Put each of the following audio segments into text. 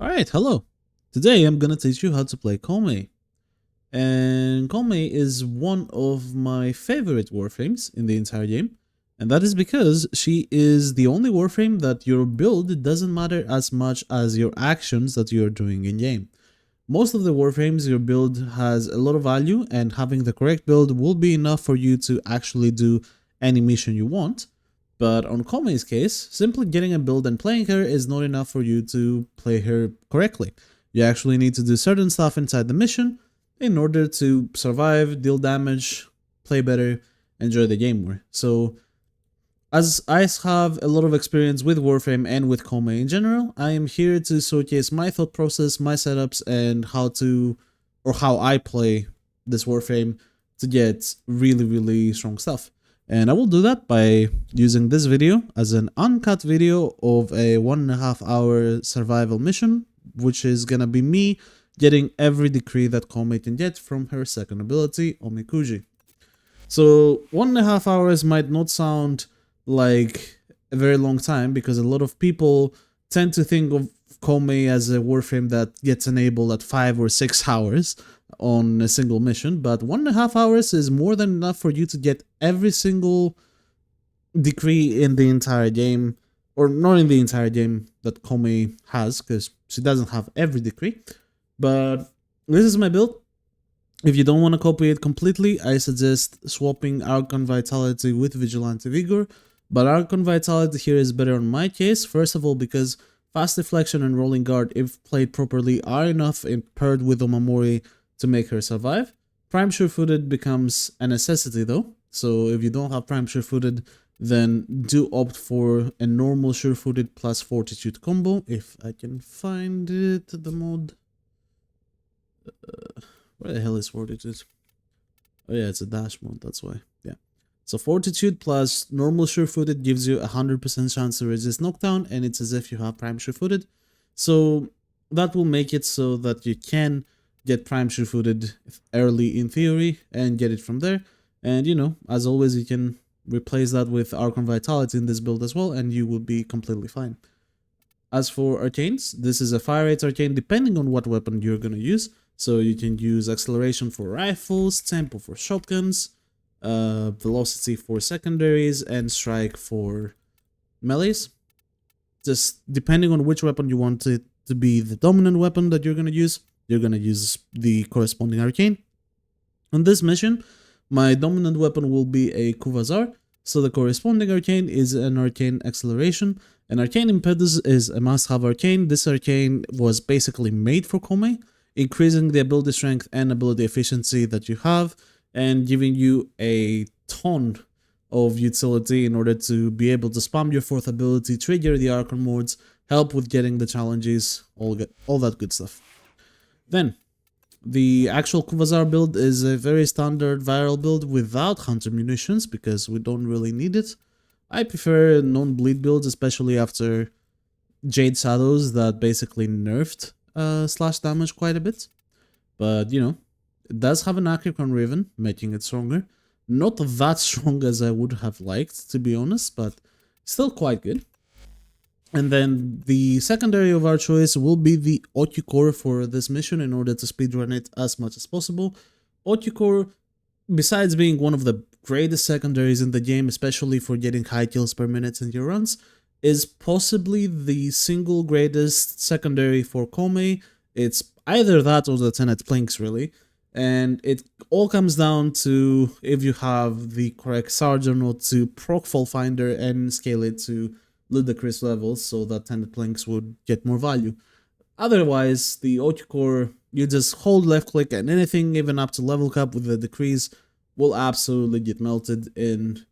Alright, hello. Today I'm gonna teach you how to play Koumei. And Koumei is one of my favorite Warframes in the entire game. And that is because she is the only Warframe that your build doesn't matter as much as your actions that you're doing in game. Most of the Warframes, your build has a lot of value, and having the correct build will be enough for you to actually do any mission you want. But on Koumei's case, simply getting a build and playing her is not enough for you to play her correctly. You actually need to do certain stuff inside the mission in order to survive, deal damage, play better, enjoy the game more. So, as I have a lot of experience with Warframe and with Koumei in general, I am here to showcase my thought process, my setups, and how I play this Warframe to get really strong stuff. And I will do that by using this video as an uncut video of a 1.5 hour survival mission, which is gonna be me getting every decree that Koumei can get from her second ability, Omikuji. So 1.5 hours might not sound like a very long time because a lot of people tend to think of Koumei as a Warframe that gets enabled at 5 or 6 hours on a single mission, but 1.5 hours is more than enough for you to get every single decree in the entire game, or not in the entire game that Koumei has, because she doesn't have every decree. But this is my build. If you don't want to copy it completely, I suggest swapping Archon Vitality with Vigilante Vigor, but Archon Vitality here is better in my case, first of all because Fast Deflection and Rolling Guard, if played properly, are enough paired with Omamori to make her survive. Prime Sure-Footed becomes a necessity though, so if you don't have Prime Sure-Footed, then do opt for a normal Sure-Footed plus Fortitude combo, if I can find it, the mod. Where the hell is Fortitude? Oh yeah, it's a dash mod, that's why, yeah. So Fortitude plus normal Sure-Footed gives you 100% chance to resist knockdown, and it's as if you have Prime Sure-Footed. So that will make it so that you can get Prime Sure-Footed early in theory and get it from there. And you know, as always, you can replace that with Archon Vitality in this build as well, and you will be completely fine. As for Arcanes, this is a fire rate Arcane depending on what weapon you're gonna use. So you can use Acceleration for rifles, Tempo for shotguns, Velocity for secondaries, and Strike for melees. Just depending on which weapon you want it to be the dominant weapon that you're gonna use the corresponding Arcane. On this mission, my dominant weapon will be a Kuvazar, so the corresponding Arcane is an Arcane Acceleration. An Arcane Impetus is a must-have Arcane. This Arcane was basically made for Koumei, increasing the ability strength and ability efficiency that you have, and giving you a ton of utility in order to be able to spam your fourth ability, trigger the Archon modes, help with getting the challenges, all that good stuff. Then, the actual Kuvazar build is a very standard viral build without Hunter munitions because we don't really need it. I prefer non-bleed builds, especially after Jade Shadows that basically nerfed slash damage quite a bit. But, you know, it does have an Acricon Raven, making it stronger. Not that strong as I would have liked, to be honest, but still quite good. And then the secondary of our choice will be the Otyucore for this mission in order to speedrun it as much as possible. Otyucore, besides being one of the greatest secondaries in the game, especially for getting high kills per minute in your runs, is possibly the single greatest secondary for Koumei. It's either that or the Tenet Plinks, really. And it all comes down to if you have the correct Sergeant or to proc Fall Finder and scale it to ludicrous levels so that Tenet Plinks would get more value. Otherwise, the Otyucore, you just hold left click and anything even up to level cap with the decrease will absolutely get melted in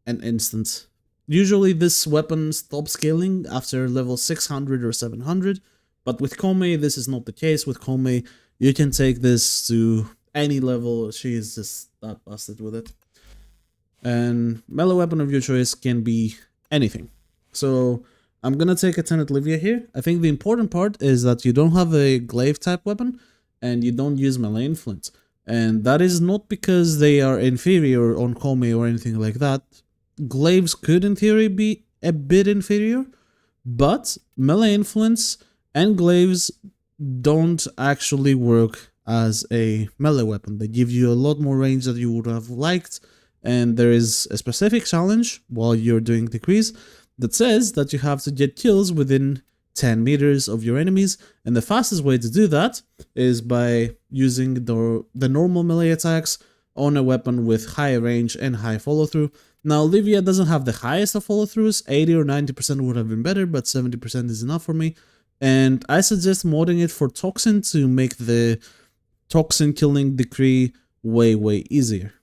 an instant. Usually this weapon stops scaling after level 600 or 700, but with Koumei this is not the case. With Koumei you can take this to any level, she is just that busted with it. And melee weapon of your choice can be anything. So I'm gonna take a Tenet Livia here. I think the important part is that you don't have a glaive type weapon and you don't use melee influence. And that is not because they are inferior on Koumei or anything like that. Glaives could in theory be a bit inferior, but melee influence Glaives don't actually work as a melee weapon. They give you a lot more range that you would have liked, and there is a specific challenge while you're doing decrees that says that you have to get kills within 10 meters of your enemies, and the fastest way to do that is by using the normal melee attacks on a weapon with high range and high follow-through. Now, Livia doesn't have the highest of follow-throughs, 80 or 90% would have been better, but 70% is enough for me. And I suggest modding it for Toxin to make the Toxin killing decree way easier.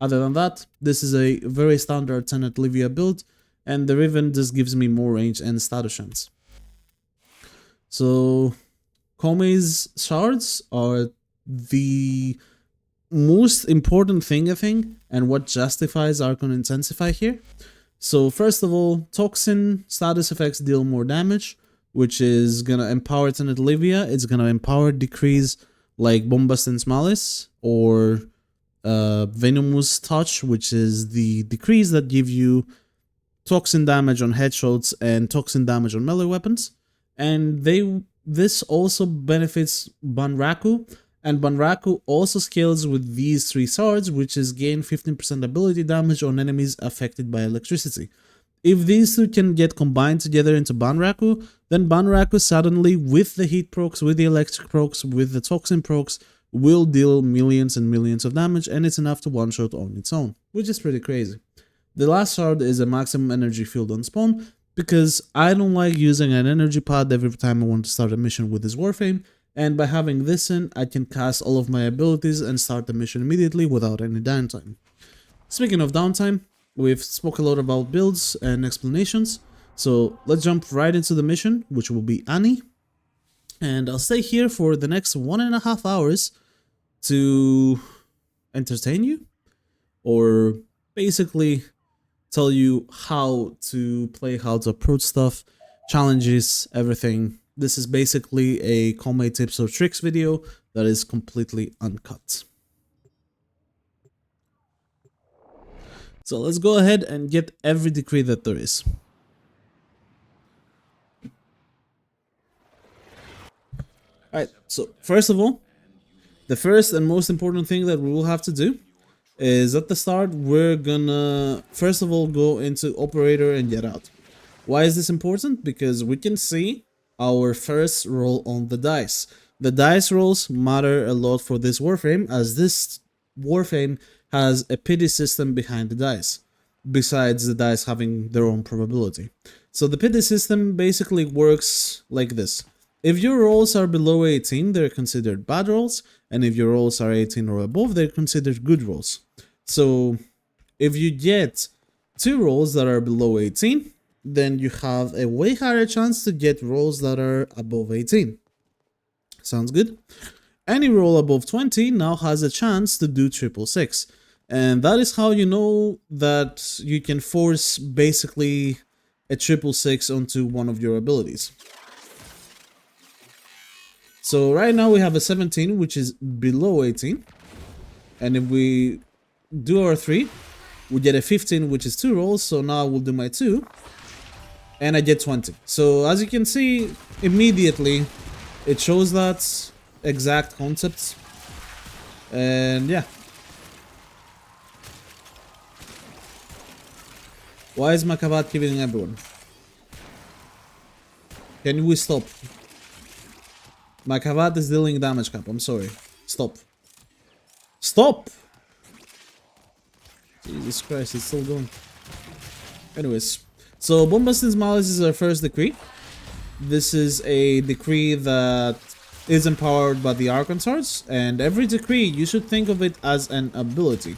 Other than that, this is a very standard Tenet Livia build, and the Riven just gives me more range and status chance. So, Koumei's shards are the most important thing, I think, and what justifies Archon Intensify here. So first of all, Toxin status effects deal more damage, which is gonna empower Tenet Livia. It's gonna empower decrees like Bombast's Malice or Venomous Touch, which is the decrees that give you Toxin damage on headshots and Toxin damage on melee weapons. And this also benefits Banraku, and Banraku also scales with these 3 swords, which is gain 15% ability damage on enemies affected by electricity. If these two can get combined together into Banraku, then Banraku suddenly, with the heat procs, with the electric procs, with the Toxin procs, will deal millions and millions of damage, and it's enough to one-shot on its own, which is pretty crazy. The last sword is a maximum energy field on spawn, because I don't like using an energy pod every time I want to start a mission with this Warframe, and by having this in, I can cast all of my abilities and start the mission immediately without any downtime. Speaking of downtime, we've spoke a lot about builds and explanations, so let's jump right into the mission, which will be Annie. And I'll stay here for the next 1.5 hours to entertain you, or basically tell you how to play, how to approach stuff, challenges, everything. This is basically a Koumei tips or tricks video that is completely uncut. So let's go ahead and get every decree that there is. Alright, so first of all, the first and most important thing that we will have to do is at the start, we're gonna first of all go into operator and get out. Why is this important? Because we can see our first roll on the dice. The dice rolls matter a lot for this Warframe, as this Warframe has a pity system behind the dice, besides the dice having their own probability. So the pity system basically works like this. If your rolls are below 18, they're considered bad rolls, and if your rolls are 18 or above, they're considered good rolls. So if you get 2 rolls that are below 18, then you have a way higher chance to get rolls that are above 18. Sounds good? Any roll above 20 now has a chance to do 666. And that is how you know that you can force basically a 666 onto one of your abilities. So right now we have a 17, which is below 18. And if we do our 3, we get a 15, which is 2 rolls. So now I will do my 2. And I get 20. So as you can see, immediately it shows that exact concepts. And yeah. Why is Makavat killing everyone? Can we stop? Makavat is dealing damage cap. I'm sorry. Stop. Stop! Jesus Christ, it's still going. Anyways. So, Bombast's Malice is our first decree. This is a decree that is empowered by the Archon Swords, and every decree, you should think of it as an ability.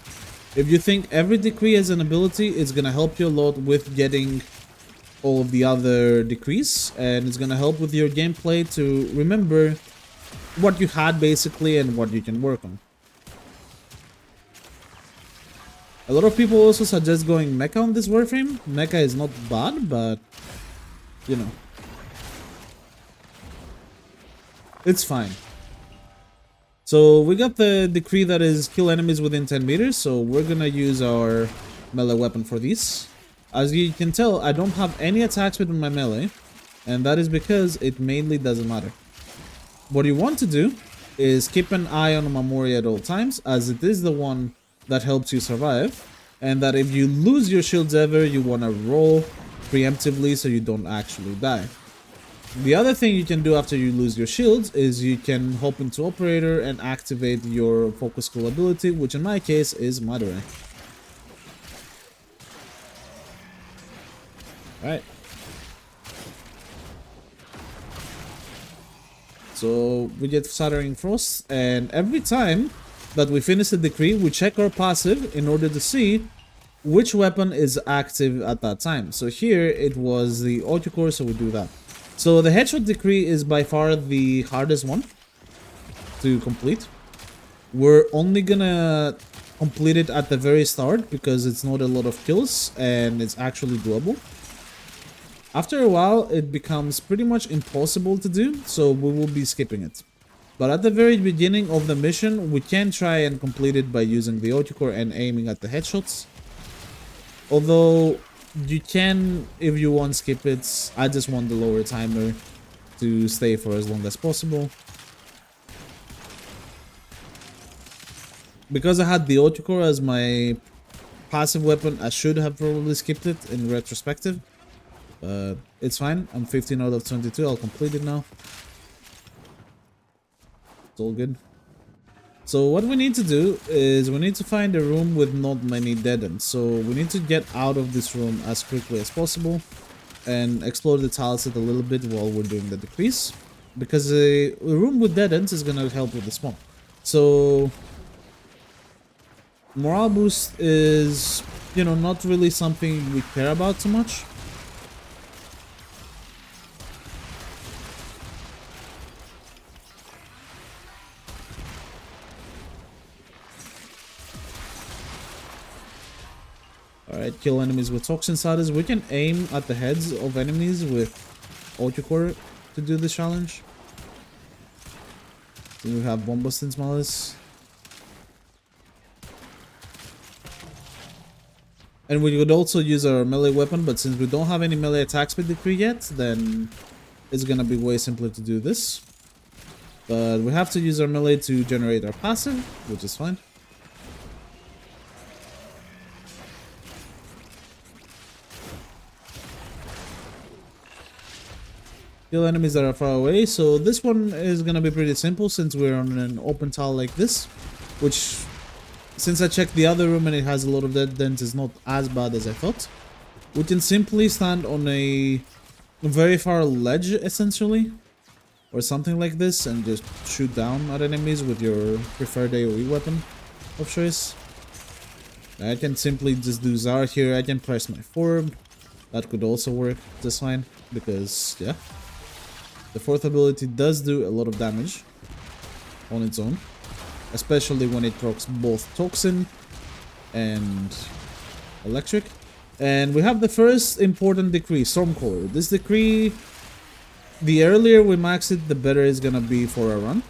If you think every decree as an ability, it's gonna help you a lot with getting all of the other decrees, and it's gonna help with your gameplay to remember what you had basically and what you can work on. A lot of people also suggest going mecha on this Warframe. Mecha is not bad, but you know, it's fine. So we got the decree that is kill enemies within 10 meters, so we're gonna use our melee weapon for these. As you can tell, I don't have any attacks with my melee, And that is because it mainly doesn't matter. What you want to do is keep an eye on Omamori at all times, as it is the one that helps you survive. And that if you lose your shields ever, you want to roll preemptively so you don't actually die. The other thing you can do after you lose your shields is you can hop into operator and activate your focus skill ability, which in my case is Madara. Alright. So we get Shattering Frost, and every time that we finish a decree, we check our passive in order to see which weapon is active at that time. So here it was the Autocore, so we do that. So the headshot decree is by far the hardest one to complete. We're only gonna complete it at the very start because it's not a lot of kills and it's actually doable. After a while, it becomes pretty much impossible to do, so we will be skipping it. But at the very beginning of the mission, we can try and complete it by using the Autocore and aiming at the headshots. Although you can, if you want, skip it. I just want the lower timer to stay for as long as possible. Because I had the Autocore as my passive weapon, I should have probably skipped it in retrospective. But it's fine. I'm 15 out of 22. I'll complete it now. It's all good. So what we need to do is we need to find a room with not many dead ends. So we need to get out of this room as quickly as possible and explore the tileset a little bit while we're doing the decrease. Because a room with dead ends is going to help with the spawn. So morale boost is, you know, not really something we care about too much. Alright, kill enemies with toxin status. We can aim at the heads of enemies with Autocore to do the challenge. So we have Bombastin's Malice. And we could also use our melee weapon, but since we don't have any melee attack speed decree yet, then it's gonna be way simpler to do this. But we have to use our melee to generate our passive, which is fine. Kill enemies that are far away. So this one is gonna be pretty simple since we're on an open tile like this, which, since I checked the other room and it has a lot of dead ends, is not as bad as I thought. We can simply stand on a very far ledge essentially, or something like this, and just shoot down at enemies with your preferred AoE weapon of choice. I can simply just do Zar here. I can press my forward. That could also work just fine because, yeah. The fourth ability does do a lot of damage on its own, especially when it procs both Toxin and Electric. And we have the first important decree, Stormcaller. This decree, the earlier we max it, the better it's gonna be for our run.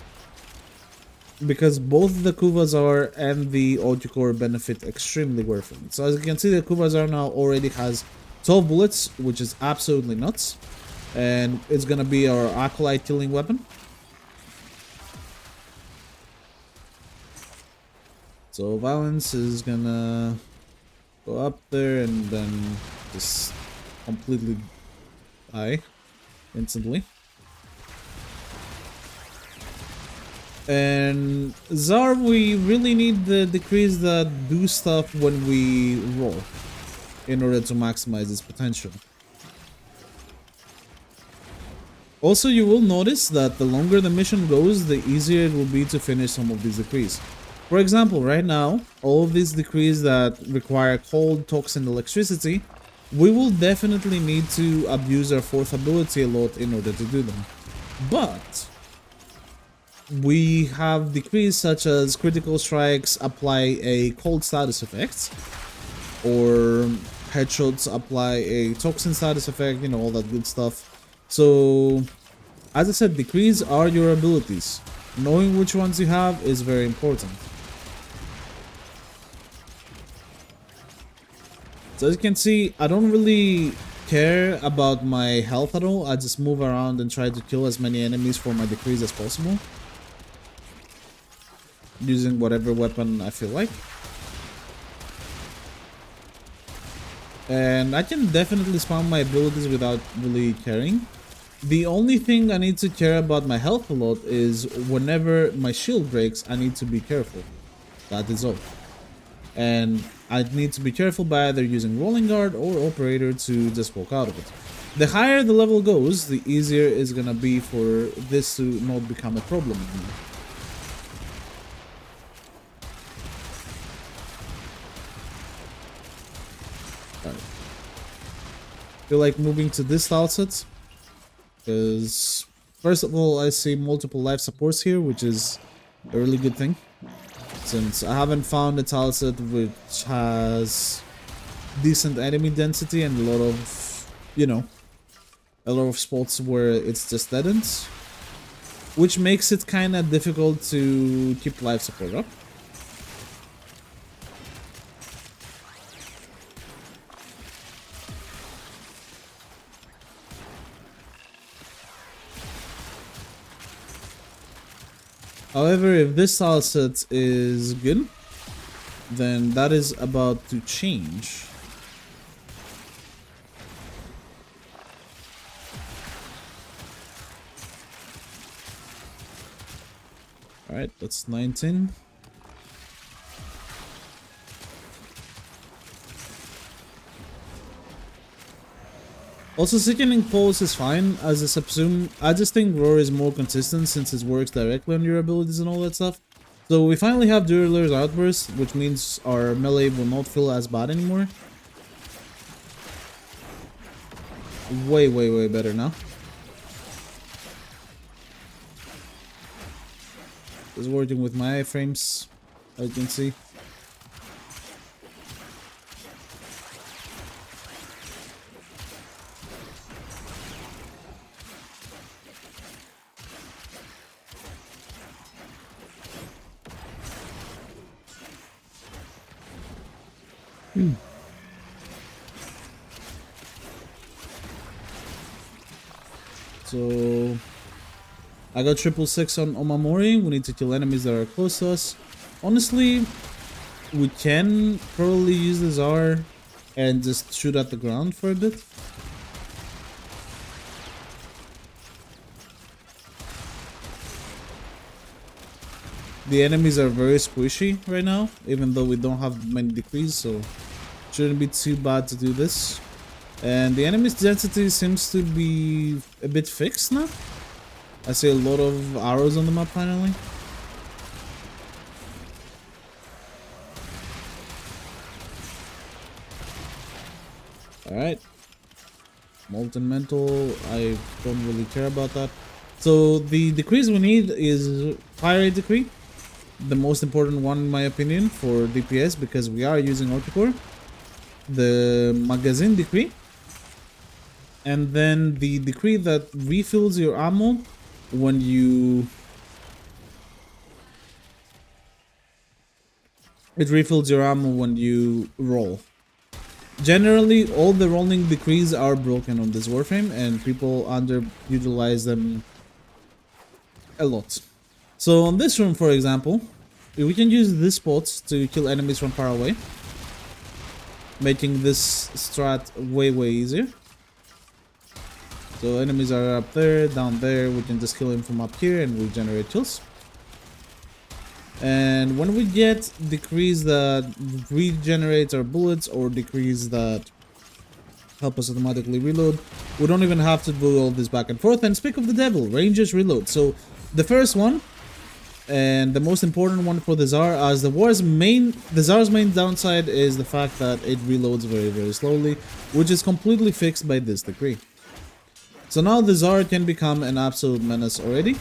Because both the Kuvazar and the Autocore benefit extremely well from it. So as you can see, the Kuvazar now already has 12 bullets, which is absolutely nuts. And it's gonna be our Acolyte killing weapon. So Violence is gonna go up there and then just completely die instantly. And Zar, we really need the decrees that do stuff when we roll in order to maximize its potential. Also, you will notice that the longer the mission goes, the easier it will be to finish some of these decrees. For example, right now, all of these decrees that require cold, toxin, electricity, we will definitely need to abuse our fourth ability a lot in order to do them. But we have decrees such as critical strikes apply a cold status effect, or headshots apply a toxin status effect, you know, all that good stuff. So, as I said, decrees are your abilities. Knowing which ones you have is very important. So as you can see, I don't really care about my health at all. I just move around and try to kill as many enemies for my decrease as possible, using whatever weapon I feel like. And I can definitely spam my abilities without really caring. The only thing I need to care about my health a lot is whenever my shield breaks, I need to be careful. That is all. And I need to be careful by either using rolling guard or operator to just walk out of it. The higher the level goes, the easier it's gonna be for this to not become a problem anymore. Feel like moving to this style set because first of all I see multiple life supports here, which is a really good thing, since I haven't found a tile set which has decent enemy density and a lot of, you know, a lot of spots where it's just dead ends, which makes it kind of difficult to keep life support up. However, if this style set is good, then that is about to change. Alright, that's 19. Also, sickening pulse is fine as a subsume. I just think roar is more consistent since it works directly on your abilities and all that stuff. So we finally have Duraler's outburst, which means our melee will not feel as bad anymore. Way better now. Just working with my iframes, as you can see. So I got 666 on omamori. We need to kill enemies that are close to us. Honestly, we can probably use the Czar and just shoot at the ground for a bit. The enemies are very squishy right now, even though we don't have many decrees, so shouldn't be too bad to do this. And the enemy's density seems to be a bit fixed now. I see a lot of arrows on the map finally. Alright. Molten Mental, I don't really care about that. So the decrees we need is Fire Rate Decree. The most important one in my opinion for DPS because we are using Autocore. The Magazine Decree. And then the decree that refills your ammo when you... It refills your ammo when you roll. Generally, all the rolling decrees are broken on this Warframe and people underutilize them a lot. So on this room, for example, we can use this spot to kill enemies from far away, making this strat way easier. So enemies are up there, down there, we can just kill him from up here and we generate kills. And when we get decrees that regenerate our bullets or decrees that help us automatically reload, we don't even have to do all this back and forth. And speak of the devil, Rangers reload. So the first one and the most important one for the Czar, as the Czar's main downside is the fact that it reloads very slowly, which is completely fixed by this decree. So now the Czar can become an absolute menace already,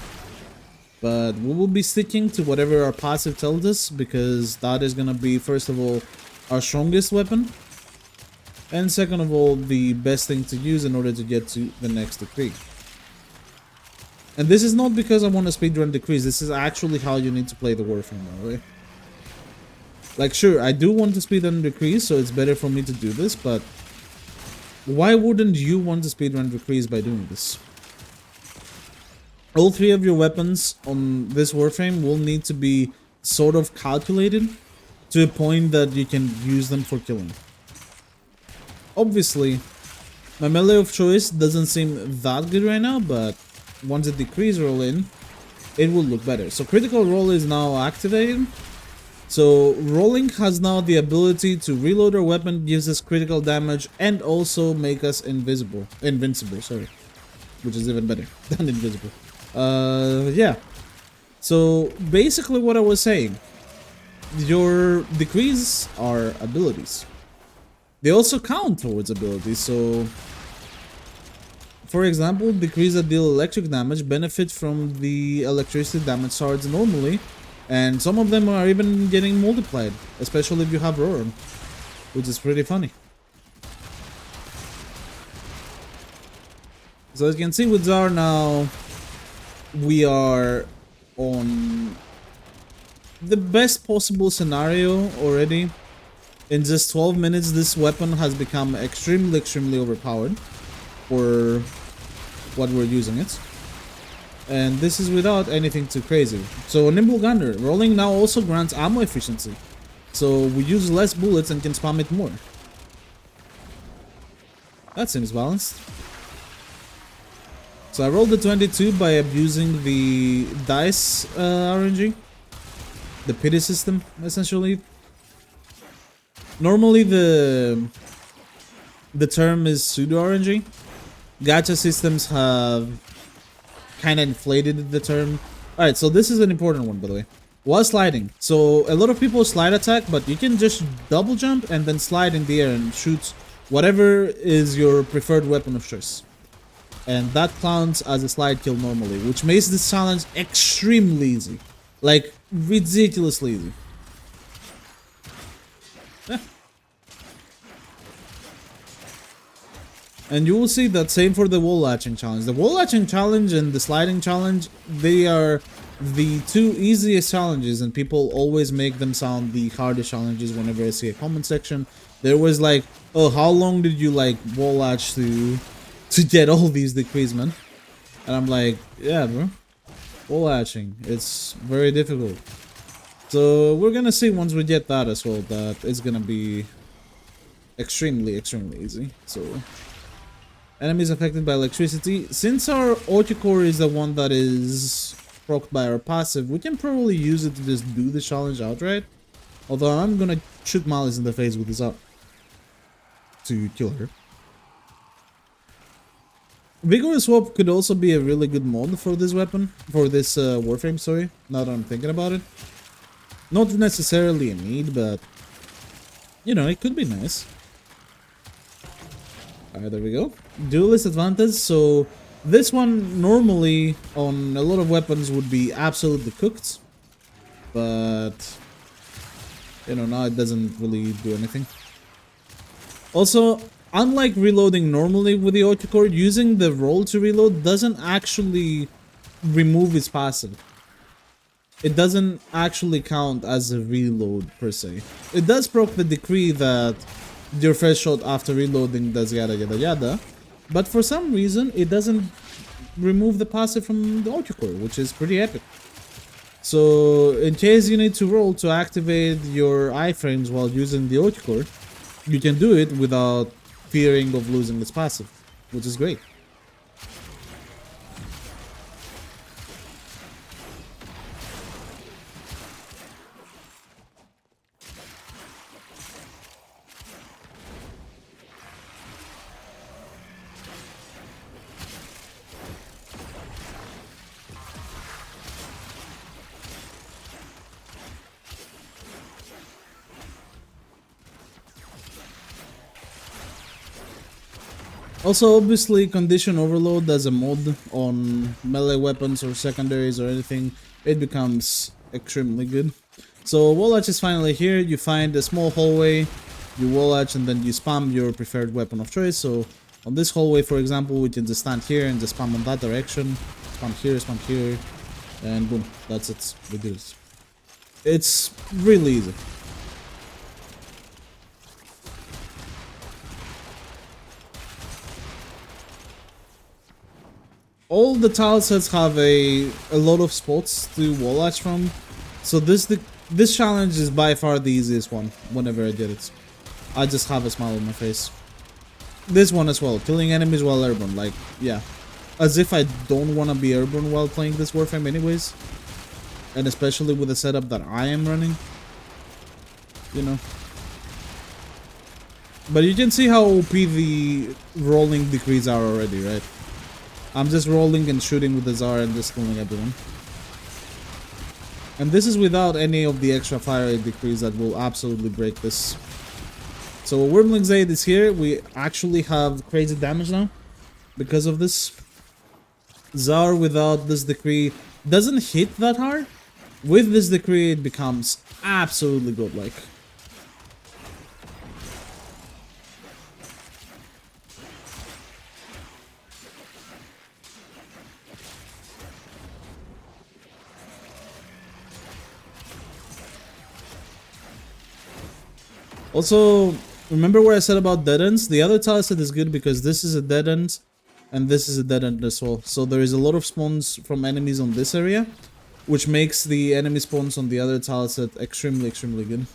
but we will be sticking to whatever our passive tells us because that is gonna be, first of all, our strongest weapon, and second of all, the best thing to use in order to get to the next decree. And this is not because I want to speedrun decrees, this is actually how you need to play the Warframe, right? Like, sure, I do want to speedrun decrees, so it's better for me to do this, but Why wouldn't you want to speedrun decrease by doing this? All three of your weapons on this Warframe will need to be sort of calculated to a point that you can use them for killing. Obviously, my melee of choice doesn't seem that good right now, but once the decrease roll in, it will look better. So critical roll is now activated. So rolling has now the ability to reload our weapon, gives us critical damage, and also make us invincible, sorry, which is even better than invisible. Yeah. So basically what I was saying, your decrees are abilities. They also count towards abilities, so for example, decrees that deal electric damage benefit from the electricity damage shards normally, and some of them are even getting multiplied, especially if you have Roar, which is pretty funny. So as you can see with Zar now, we are on the best possible scenario already. In just 12 minutes, this weapon has become extremely overpowered for what we're using it. And this is without anything too crazy. So Nimble Gunner, rolling now also grants ammo efficiency. So we use less bullets and can spam it more. That seems balanced. So I rolled the 22 by abusing the dice RNG. The pity system, essentially. Normally the term is pseudo RNG. Gacha systems have kind of inflated the term. Alright, so this is an important one, by the way. While sliding. So a lot of people slide attack, but you can just double jump and then slide in the air and shoot whatever is your preferred weapon of choice. And that counts as a slide kill normally, which makes this challenge extremely easy. Like, ridiculously easy. Yeah. And you will see that same for the wall latching challenge. The wall latching challenge and the sliding challenge, they are the two easiest challenges, and people always make them sound the hardest challenges whenever I see a comment section. There was like, oh, how long did you like wall latch to get all these decrees, man? And I'm like, yeah, bro. Wall latching, it's very difficult. So we're gonna see once we get that as well, that it's gonna be extremely easy. So enemies affected by electricity. Since our Autocore is the one that is procced by our passive, we can probably use it to just do the challenge outright. Although I'm gonna shoot Malice in the face with this up to kill her. Vigorous Swap could also be a really good mod for this weapon, for this Warframe, sorry, now that I'm thinking about it. Not necessarily a need, but, you know, it could be nice. Alright, there we go. Duelist advantage, so this one normally on a lot of weapons would be absolutely cooked, but, you know, now it doesn't really do anything. Also, unlike reloading normally with the Autocore, using the roll to reload doesn't actually remove its passive. It doesn't actually count as a reload per se. It does proc the decree that your first shot after reloading does yada yada yada, but for some reason it doesn't remove the passive from the Autocore, which is pretty epic. So in case you need to roll to activate your iframes while using the Autocore, you can do it without fearing of losing its passive, which is great. Also, obviously, Condition Overload as a mod on melee weapons or secondaries or anything, it becomes extremely good. So, wall latch is finally here. You find a small hallway, you wall latch, and then you spam your preferred weapon of choice. So, on this hallway, for example, we can just stand here and just spam on that direction. Spam here, and boom, that's it. We do this. It's really easy. all the tile sets have a lot of spots to wall axe from, so this challenge is by far the easiest one. Whenever I did it, I just have a smile on my face. This one as well, killing enemies while airborne, like, yeah, as if I don't want to be airborne while playing this Warframe anyways, and especially with the setup that I am running, you know. But you can see how OP the rolling decrees are already, right? I'm just rolling and shooting with the Tsar and just killing everyone. And this is without any of the extra fire rate decrees that will absolutely break this. So Wyrmling's Aid is here. We actually have crazy damage now because of this. Tsar without this decree doesn't hit that hard. With this decree it becomes absolutely godlike. Also, remember what I said about dead ends? The other tile set is good because this is a dead end and this is a dead end as well. So there is a lot of spawns from enemies on this area, which makes the enemy spawns on the other tile set extremely good.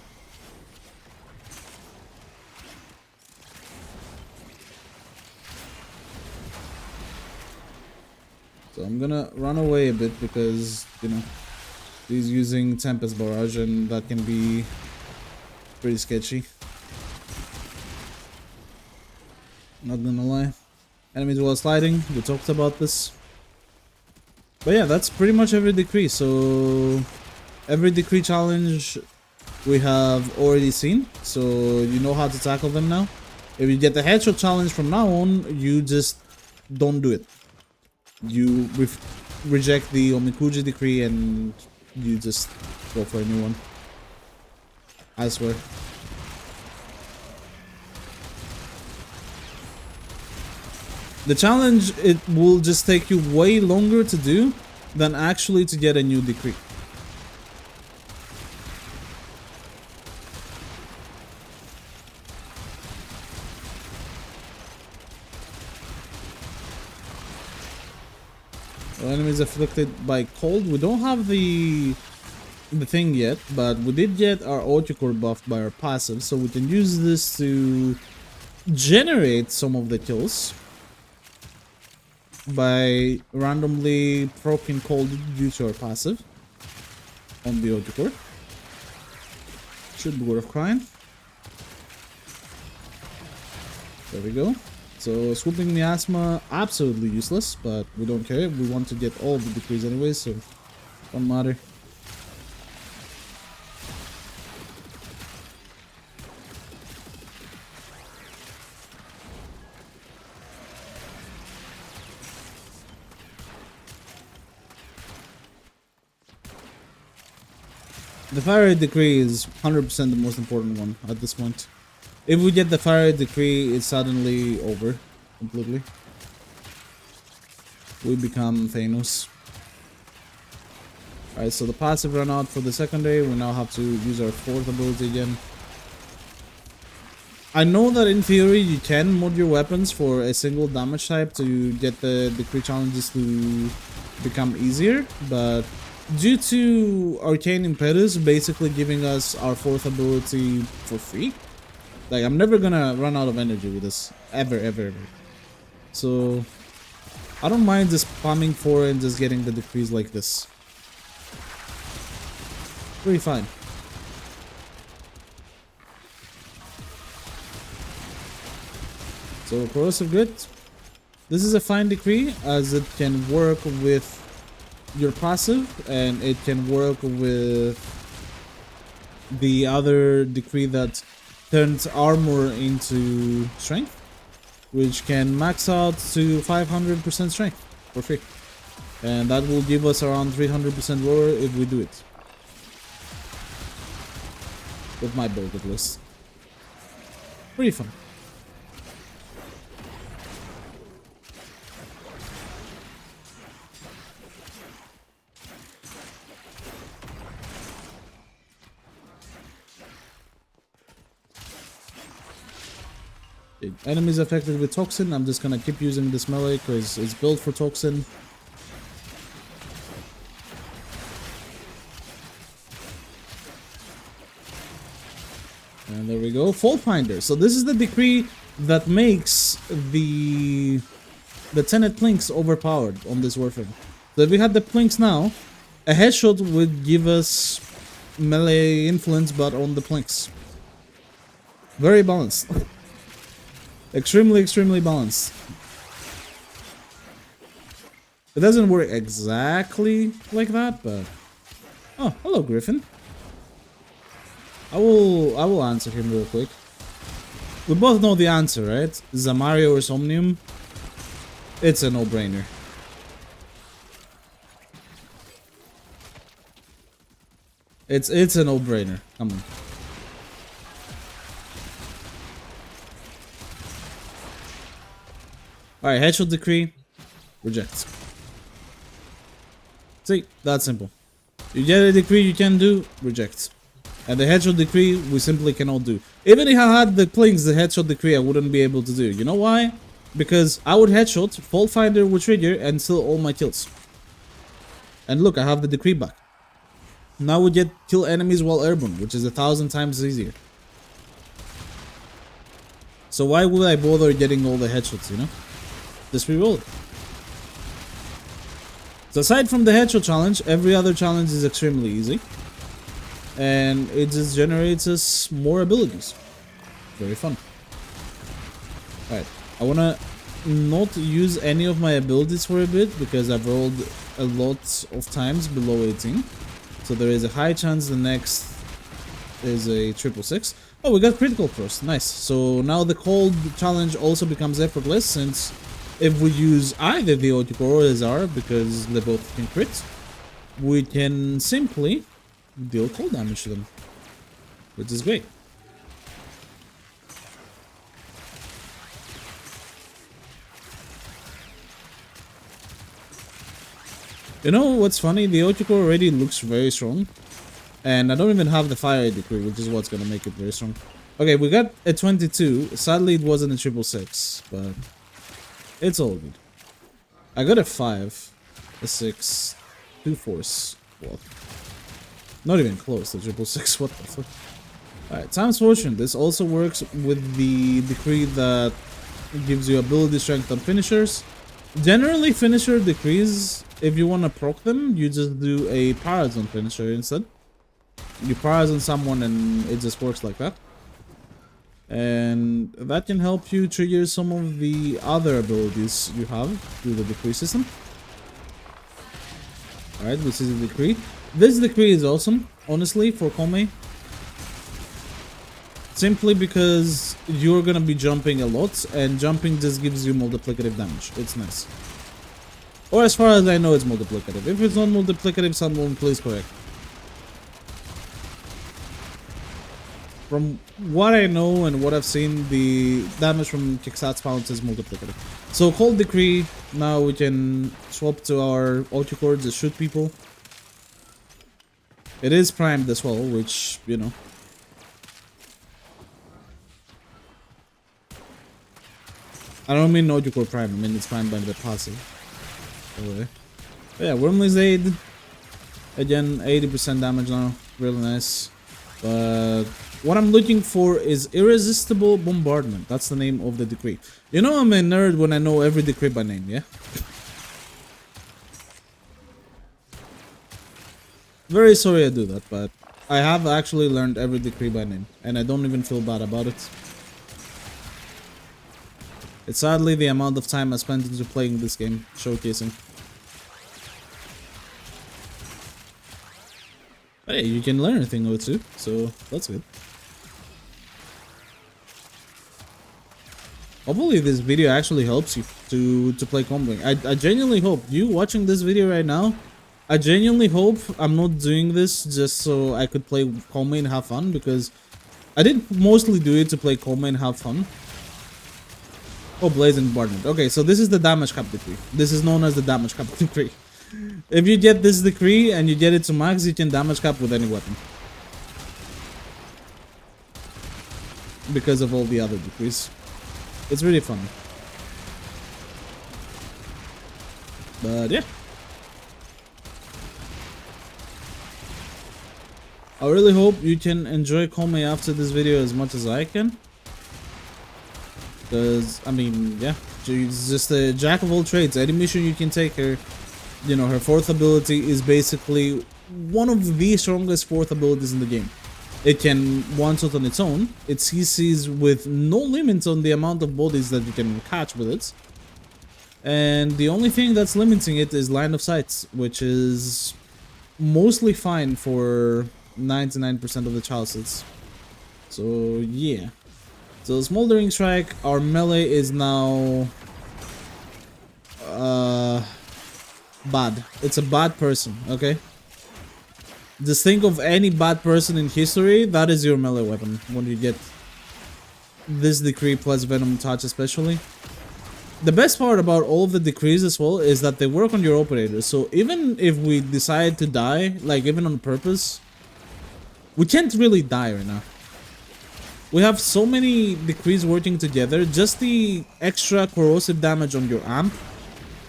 So I'm gonna run away a bit because, you know, he's using Tempest Barrage and that can be pretty sketchy. Not gonna lie. Enemies while sliding, we talked about this. But yeah, that's pretty much every decree. So every decree challenge we have already seen, so you know how to tackle them now. If you get the headshot challenge from now on, you just don't do it. You reject the Omikuji decree and you just go for a new one. I swear. The challenge, it will just take you way longer to do than actually to get a new decree. Well, enemies afflicted by cold. We don't have the thing yet, but we did get our Autocore buffed by our passive, so we can use this to generate some of the kills by randomly proccing cold due to our passive on the Autocore. Should be worth crying. There we go. So swooping miasma, absolutely useless, but we don't care. We want to get all the decrees anyway, so don't matter. The fire rate decree is 100% the most important one at this point. If we get the fire rate decree, it's suddenly over completely. We become Thanos. Alright, so the passive ran out for the second day. We now have to use our fourth ability again. I know that in theory you can mod your weapons for a single damage type to get the decree challenges to become easier, but due to Arcane Impetus basically giving us our fourth ability for free, like, I'm never gonna run out of energy with this. Ever. So I don't mind just spamming 4 and just getting the decrees like this. Pretty fine. So Corrosive Grit. This is a fine decree as it can work with your passive and it can work with the other decree that turns armor into strength, which can max out to 500% strength for free, and that will give us around 300% lower if we do it with my build at least. Pretty fun. Enemies affected with toxin. I'm just gonna keep using this melee because it's built for toxin. And there we go. Fault Finder. So this is the decree that makes the Tenet Plinks overpowered on this Warframe. So if we had the Plinks now, a headshot would give us melee influence, but on the Plinks. Very balanced. Extremely balanced. It doesn't work exactly like that, but... Oh, hello, Griffin. I will answer him real quick. We both know the answer, right? Zamario or Somnium? It's a no-brainer. It's a no-brainer. Come on. Alright, headshot decree. Reject. See, that's simple. You get a decree you can do, reject. And the headshot decree, we simply cannot do. Even if I had the Plinks, the headshot decree, I wouldn't be able to do. You know why? Because I would headshot, Fault Finder would trigger, and still all my kills. And look, I have the decree back. Now we get kill enemies while airborne, which is 1,000 times easier. So why would I bother getting all the headshots, you know? Just reroll it. So aside from the headshot challenge, every other challenge is extremely easy. And it just generates us more abilities. Very fun. Alright, I wanna not use any of my abilities for a bit because I've rolled a lot of times below 18. So there is a high chance the next is a 666. Oh, we got critical first. Nice. So now the cold challenge also becomes effortless since if we use either the Oticore or the Zara, because they both can crit, we can simply deal cold damage to them, which is great. You know what's funny? The Oticore already looks very strong, and I don't even have the fire decree, which is what's gonna make it very strong. Okay, we got a 22. Sadly, it wasn't a 666, but it's all good. I got a 5, a 6, 2 force. What? Not even close to 666. What the fuck? Alright, Time's Fortune. This also works with the decree that gives you ability strength on finishers. Generally, finisher decrees, if you want to proc them, you just do a Parazon finisher instead. You Parazon someone and it just works like that. And that can help you trigger some of the other abilities you have through the decree system. Alright, this is the decree. This decree is awesome, honestly, for Koumei. Simply because you're gonna be jumping a lot, and jumping just gives you multiplicative damage. It's nice. Or as far as I know, it's multiplicative. If it's not multiplicative, someone please correct. From what I know and what I've seen, the damage from Kicksats pounds is multiplicative. So Cold Decree, now we can swap to our Oticore to shoot people. It is primed as well, which, you know. I don't mean Oticore prime, I mean it's primed by the passive. Okay. But yeah, Wormley's Aid. Again, 80% damage now, really nice. But what I'm looking for is Irresistible Bombardment. That's the name of the decree. You know I'm a nerd when I know every decree by name, yeah? Very sorry I do that, but I have actually learned every decree by name. And I don't even feel bad about it. It's sadly the amount of time I spent into playing this game, showcasing. Hey, you can learn a thing or two, so that's good. Hopefully this video actually helps you to play Koumei. I genuinely hope, you watching this video right now, I genuinely hope I'm not doing this just so I could play Koumei and have fun, because I did mostly do it to play Koumei and have fun. Oh, Blazing Bombardment. Okay, so this is the damage cap decree. This is known as the damage cap decree. If you get this decree and you get it to max, you can damage cap with any weapon. Because of all the other decrees. It's really fun. But yeah. I really hope you can enjoy Koumei after this video as much as I can. Because, I mean, yeah, she's just a jack of all trades. Any mission you can take her, you know, her fourth ability is basically one of the strongest fourth abilities in the game. It can one-shot on its own. It CCs with no limits on the amount of bodies that you can catch with it. And the only thing that's limiting it is line of sight, which is mostly fine for 99% of the child sets. So yeah. So Smoldering Strike, our melee is now bad. It's a bad person, okay? Just think of any bad person in history, that is your melee weapon when you get this decree plus Venom Touch especially. The best part about all of the decrees as well is that they work on your operator. So even if we decide to die, like even on purpose, we can't really die right now. We have so many decrees working together. Just the extra corrosive damage on your amp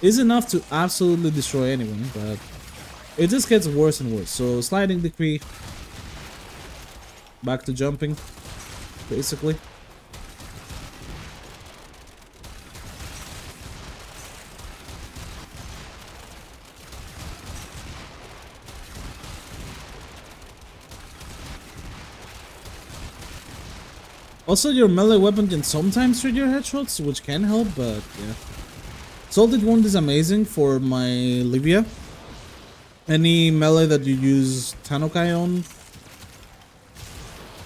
is enough to absolutely destroy anyone, but it just gets worse and worse. So sliding decree, back to jumping, basically. Also, your melee weapon can sometimes trigger headshots, which can help, but yeah. Salted Wound is amazing for my Livia. Any melee that you use Tanokai on,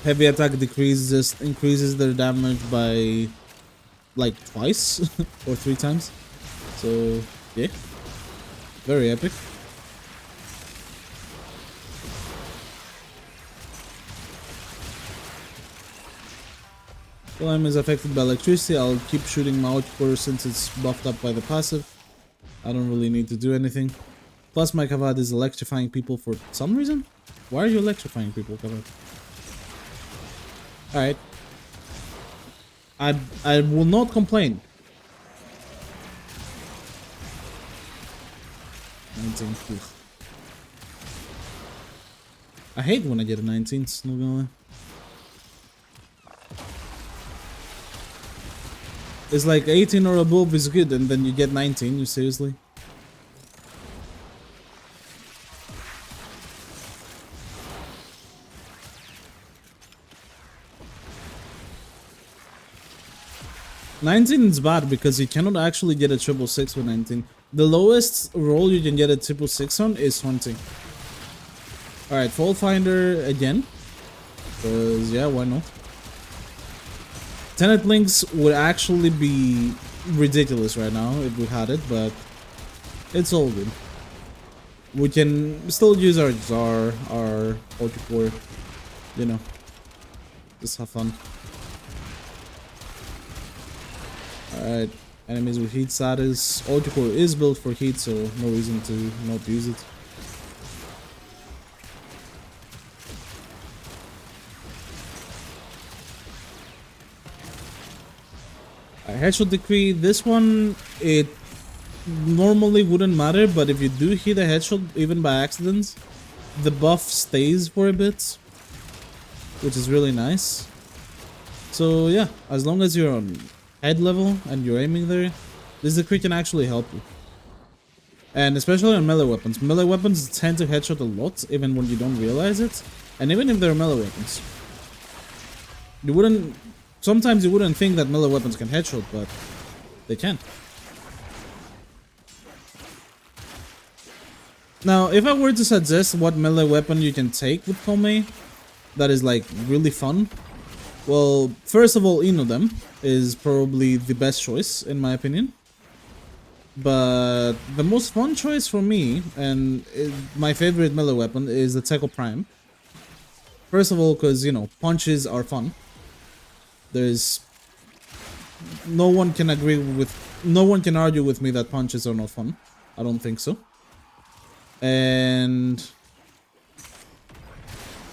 heavy attack decrease just increases their damage by like twice or 3 times. So yeah, very epic. Golem is affected by electricity. I'll keep shooting my outcore since it's buffed up by the passive. I don't really need to do anything. Plus my Kavad is electrifying people for some reason. Why are you electrifying people, Kavad? Alright. I will not complain. 19. Ugh. I hate when I get a 19, not gonna lie. It's like 18 or above is good, and then you get 19, you seriously? $19 is bad because you cannot actually get a 666 with 19. The lowest roll you can get a 666 on is hunting. Alright, Fault Finder again. Because, yeah, why not? Tenet Links would actually be ridiculous right now if we had it, but it's all good. We can still use our Czar, our Ultracore, you know, just have fun. Alright, enemies with heat status. Ultracore is built for heat, so no reason to not use it. Headshot decree, this one, it normally wouldn't matter, but if you do hit a headshot, even by accident, the buff stays for a bit, which is really nice. So yeah, as long as you're on head level and you're aiming there, this decree can actually help you. And especially on melee weapons. Melee weapons tend to headshot a lot, even when you don't realize it, and even if they're melee weapons. You wouldn't... Sometimes you wouldn't think that melee weapons can headshot, but they can. Now, if I were to suggest what melee weapon you can take with Koumei, that is like really fun, well, first of all, Inodem is probably the best choice in my opinion. But the most fun choice for me, and my favorite melee weapon, is the Tekko Prime. First of all, because, you know, punches are fun. There's no one can argue with me that punches are not fun. I don't think so. And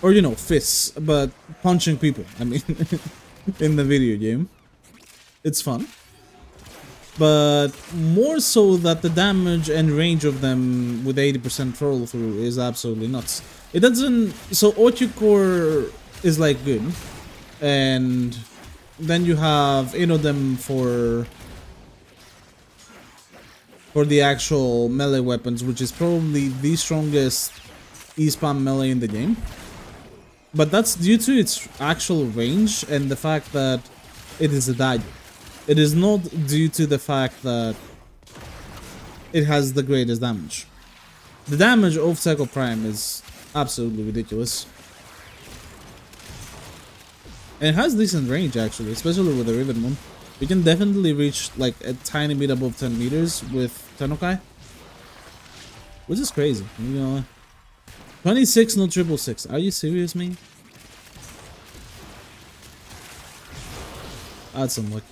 or you know, fists, but punching people, I mean in the video game. It's fun. but more so that the damage and range of them with 80% roll through is absolutely nuts. It doesn't. So Otyucore is like good, and then you have them for the actual melee weapons, which is probably the strongest E-spam melee in the game. But that's due to its actual range and the fact that it is a dagger. It is not due to the fact that it has the greatest damage. The damage of Psycho Prime is absolutely ridiculous. And it has decent range actually, especially with the Rivet Moon. We can definitely reach like a tiny bit above 10 meters with Tenokai. Which is crazy, 26, no 666. Are you serious, man? That's unlucky.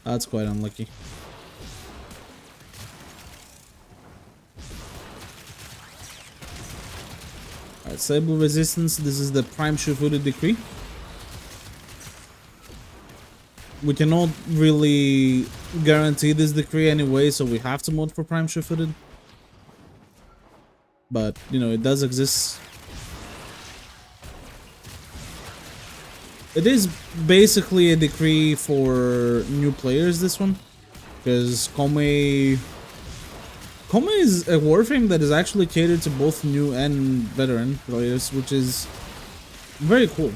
That's quite unlucky. Alright, Sable Resistance. This is the Prime Sure-Footed Decree. We cannot really guarantee this decree anyway, so we have to mod for Prime Sure-Footed. But, it does exist. It is basically a decree for new players, this one. Because Koumei is a Warframe that is actually catered to both new and veteran players, which is very cool.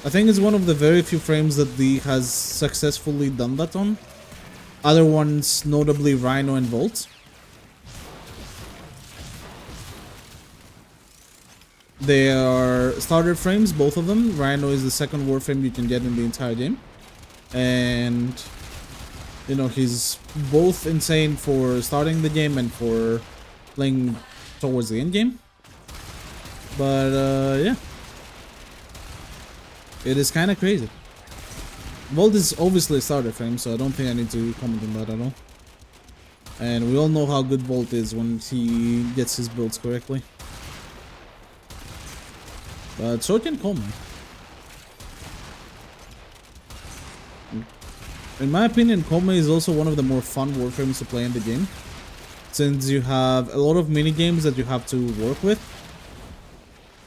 I think it's one of the very few frames that the has successfully done that on. Other ones, notably Rhino and Volt. They are starter frames, both of them. Rhino is the second Warframe you can get in the entire game. And, he's both insane for starting the game and for playing towards the end game. But, yeah. It is kind of crazy. Volt is obviously a starter frame, so I don't think I need to comment on that at all. And we all know how good Volt is when he gets his builds correctly. But so can Koumei. In my opinion, Koumei is also one of the more fun Warframes to play in the game, since you have a lot of mini games that you have to work with,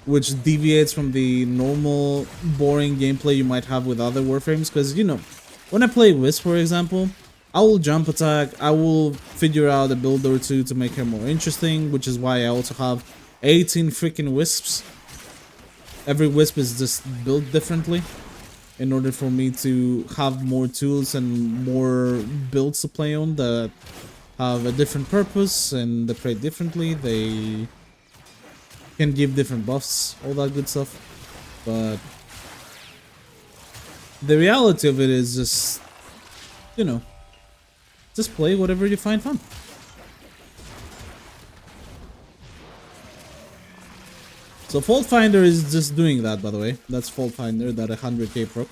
which deviates from the normal boring gameplay you might have with other Warframes. Because, when I play Wisp, for example, I will jump attack, I will figure out a build or two to make her more interesting, which is why I also have 18 freaking Wisps. Every Wisp is just built differently in order for me to have more tools and more builds to play on that have a different purpose and they play differently. They can give different buffs, all that good stuff. But the reality of it is just, just play whatever you find fun. So Fault Finder is just doing that, by the way. That's Fault Finder, that 100k proc.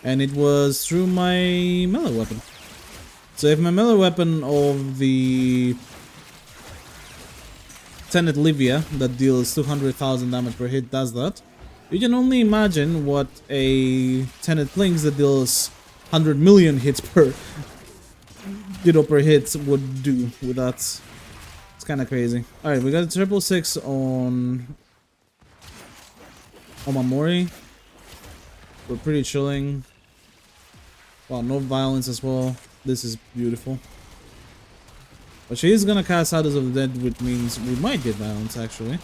And it was through my melee weapon. So if my melee weapon of the Tenet Livia that deals 200,000 damage per hit does that, you can only imagine what a Tenet Lynx that deals 100 million hits per per hit would do with that. It's kind of crazy. Alright, we got a 666 on omamori. We're pretty chilling. Wow, no violence as well. This is beautiful. But she is gonna cast Shadows of the Dead, which means we might get violence actually.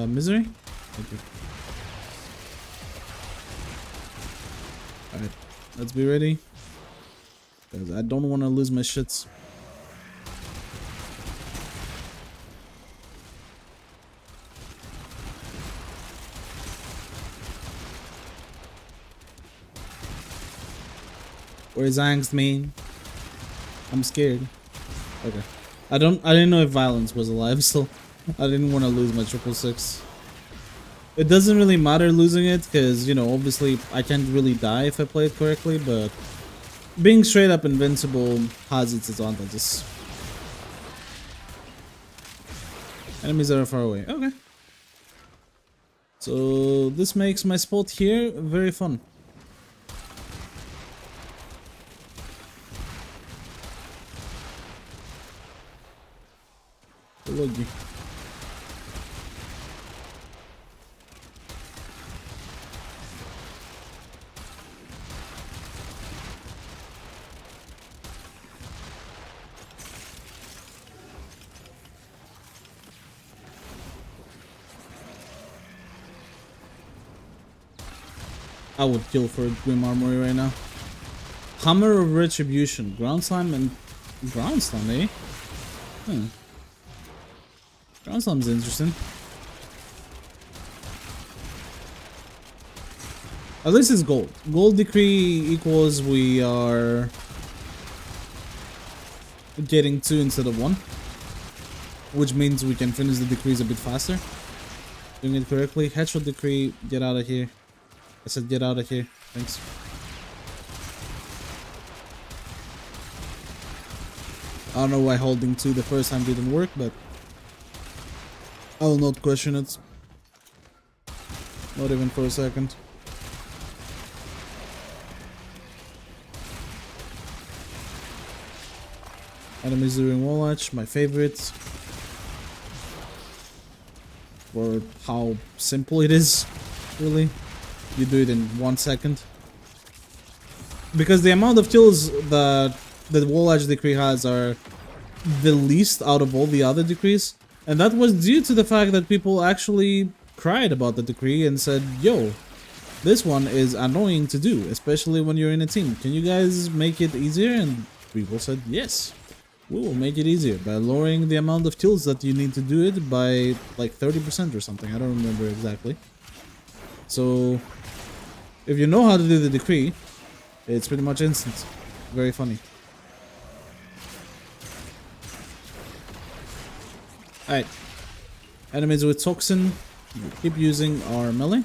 Misery? Thank you. Alright, let's be ready. Because I don't want to lose my shits. Where's angst, man? I'm scared. Okay. I didn't know if violence was alive, so I didn't want to lose my 666. It doesn't really matter losing it, because, obviously I can't really die if I play it correctly, but being straight up invincible has its advantages. Enemies that are far away. Okay. So this makes my spot here very fun. Loggy. I would kill for a Grim Armory right now. Hammer of Retribution. Ground Slime and... Ground Slime, eh? Ground Slime's interesting. At least it's gold. Gold decree equals we are... getting 2 instead of 1. Which means we can finish the decrees a bit faster. Doing it correctly. Headshot decree. Get out of here. I said get out of here. Thanks. I don't know why holding 2 the first time didn't work, but I will not question it. Not even for a second. Enemies doing wall latch, my favorite. For how simple it is, really. You do it in 1 second. Because the amount of kills that the wall edge decree has are the least out of all the other decrees. And that was due to the fact that people actually cried about the decree and said, yo, this one is annoying to do, especially when you're in a team. Can you guys make it easier? And people said, yes, we will make it easier by lowering the amount of kills that you need to do it by like 30% or something. I don't remember exactly. So if you know how to do the decree, it's pretty much instant. Very funny. Alright. Enemies with toxin, we keep using our melee.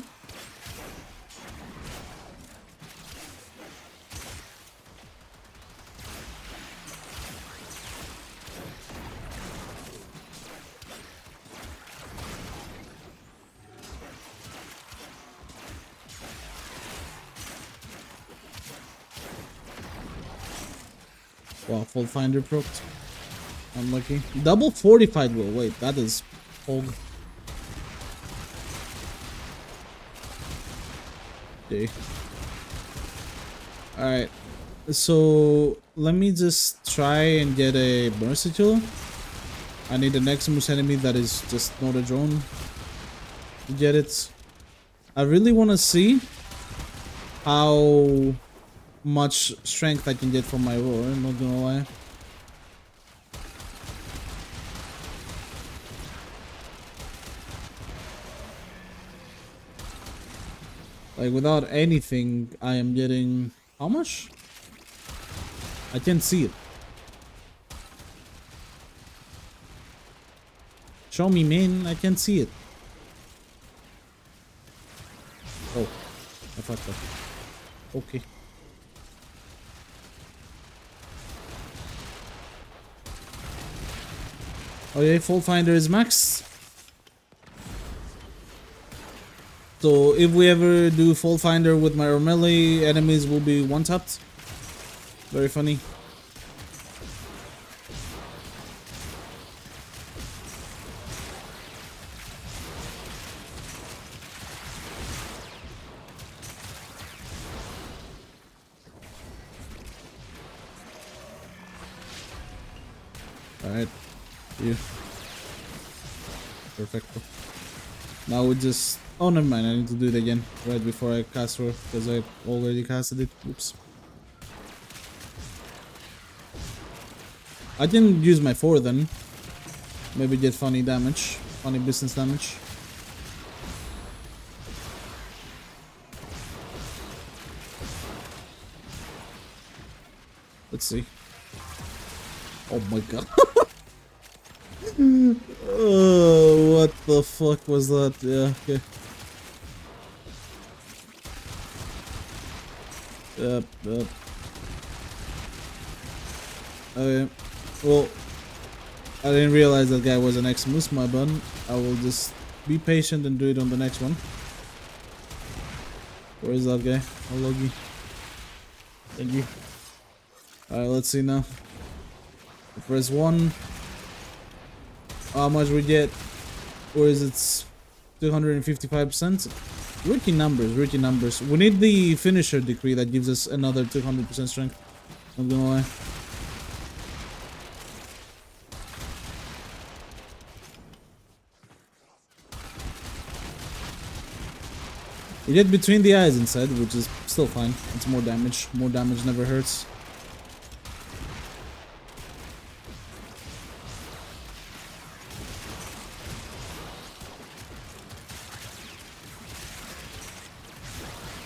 Wow, full finder procced. Unlucky. Double fortified will. Wait, that is hog. Okay. Alright. So let me just try and get a Mercy Tool. I need an Eximus enemy that is just not a drone. Get it. I really want to see how much strength I can get from my roar, I'm not gonna lie. Like without anything, I am getting how much? I can't see it. Show me, man. I can't see it. Oh, I fucked up. Okay. Oh yeah, Fault Finder is maxed. So if we ever do Fault Finder with my melee, enemies will be one-tapped. Very funny. Alright. You. Perfecto. Now we just... Oh, never mind. I need to do it again right before I cast her because I already casted it. Oops. I can use my 4 then. Maybe get funny damage. Funny business damage. Let's see. Oh my god. Oh, what the fuck was that? Yeah, okay. Yep. Okay. Well, I didn't realize that guy was an ex-moose, my bun. I will just be patient and do it on the next one. Where is that guy? Oh, Logi. Thank you. Alright, let's see now. Press 1. How much we get? Or is it 255%? Rookie numbers, rookie numbers. We need the finisher decree that gives us another 200% strength. Not gonna lie. You get between the eyes inside, which is still fine. It's more damage. More damage never hurts.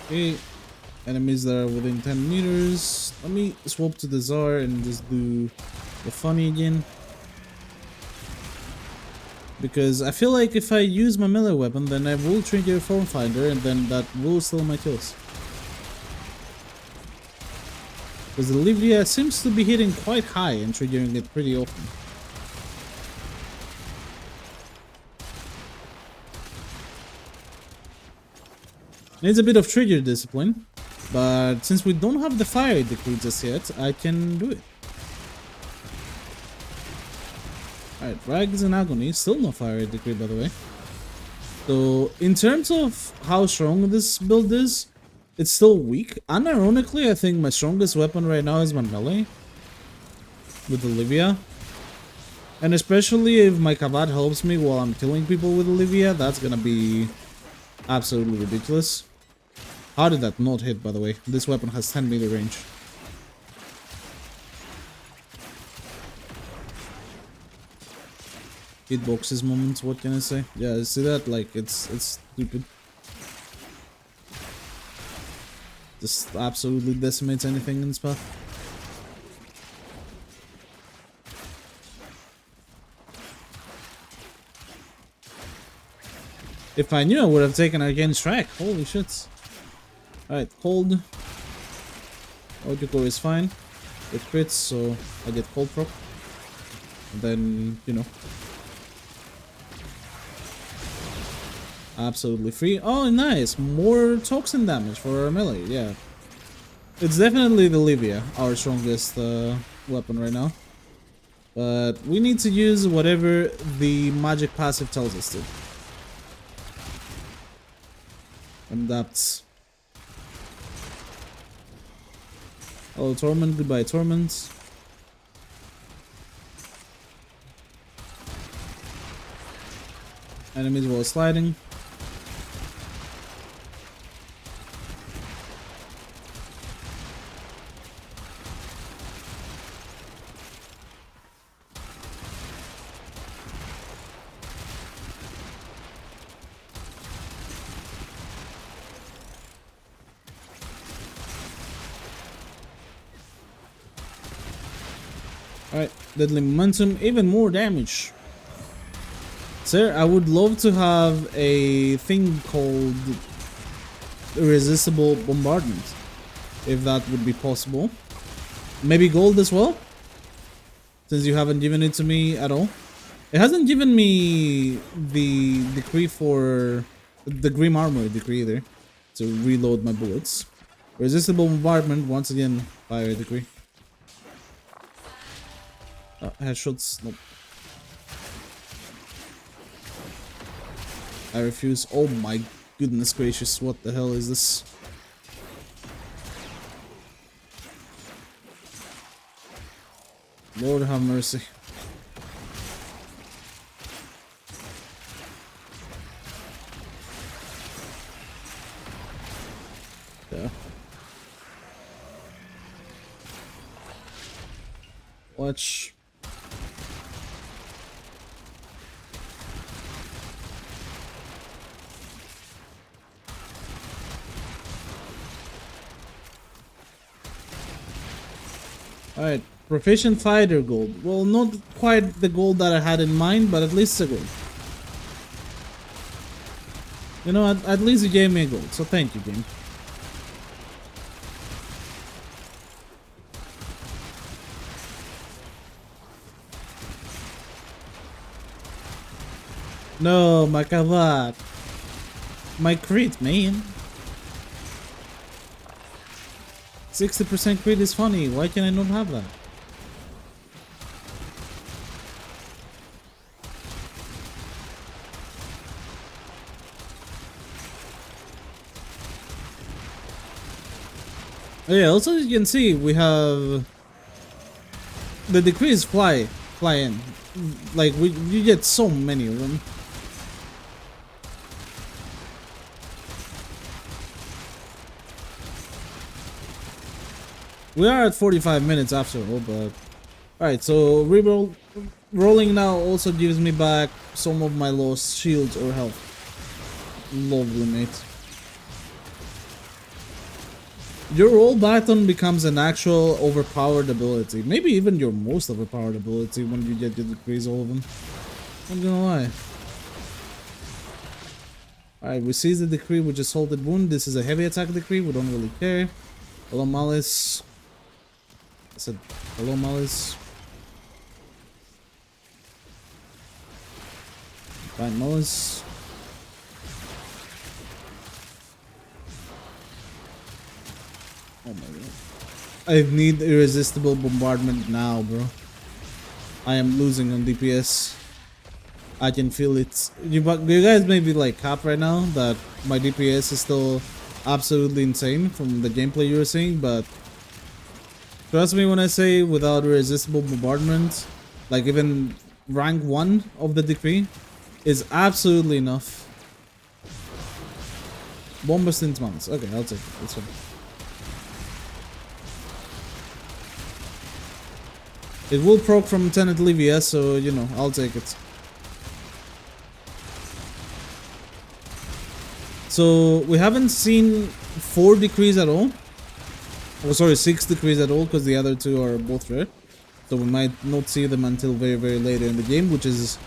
Okay, enemies that are within 10 meters. Let me swap to the Tsar and just do the funny again. Because I feel like if I use my melee weapon, then I will trigger Form Finder and then that will steal my kills. Because the Livia seems to be hitting quite high and triggering it pretty often. Needs a bit of trigger discipline, but since we don't have the fire decree just yet, I can do it. Alright, Rag is in agony, still no fire decree by the way. So, in terms of how strong this build is, it's still weak. Unironically, I think my strongest weapon right now is my melee. With Olivia. And especially if my Kavad helps me while I'm killing people with Olivia, that's gonna be absolutely ridiculous. How did that not hit, by the way? This weapon has 10 meter range. Hitboxes moments, what can I say? Yeah, see that? Like, it's stupid. Just absolutely decimates anything in its path. If I knew, I would have taken Arcane Strike. Holy shit. Alright, hold. Audio is fine. It crits, so I get cold proc. And then, you know. Absolutely free. Oh, nice. More toxin damage for our melee. Yeah. It's definitely the Livia, our strongest weapon right now. But we need to use whatever the magic passive tells us to. And that's... Oh, Torment, goodbye Torment. Enemies while sliding. Alright, deadly momentum, even more damage. Sir, I would love to have a thing called irresistible bombardment, if that would be possible. Maybe gold as well, since you haven't given it to me at all. It hasn't given me the decree for the Grim Armor decree either, to reload my bullets. Resistible bombardment, once again, fire decree. Headshots, nope. I refuse. Oh my goodness gracious, what the hell is this? Lord have mercy. Yeah. Watch. Alright, proficient fighter gold. Well, not quite the gold that I had in mind, but at least a gold. You know, at least you gave me a gold, so thank you, game. No, my Kavad. My crit, man. 60% crit is funny. Why can I not have that? Oh yeah, also you can see we have the decrease fly in. Like you get so many of them. We are at 45 minutes after all, but alright, so rolling now also gives me back some of my lost shields or health. Lovely, mate. Your roll baton becomes an actual overpowered ability. Maybe even your most overpowered ability when you get to decrease all of them. I'm gonna lie. Alright, we seize the decree with just salted wound. This is a heavy attack decree, we don't really care. Hello Malice. I said hello Malice. Right, Malice. Oh my god. I need irresistible bombardment now, bro. I am losing on DPS. I can feel it. You guys may be like cap right now that my DPS is still absolutely insane from the gameplay you were seeing, but trust me when I say without irresistible bombardment, like even rank 1 of the decree is absolutely enough. Bomber stint mounts. Okay, I'll take it. That's fine. It will proc from Tenet Livia, so you know, I'll take it. So we haven't seen 4 decrees at all. Oh, sorry, 6 decrees at all, because the other 2 are both rare. So we might not see them until very, very later in the game, which is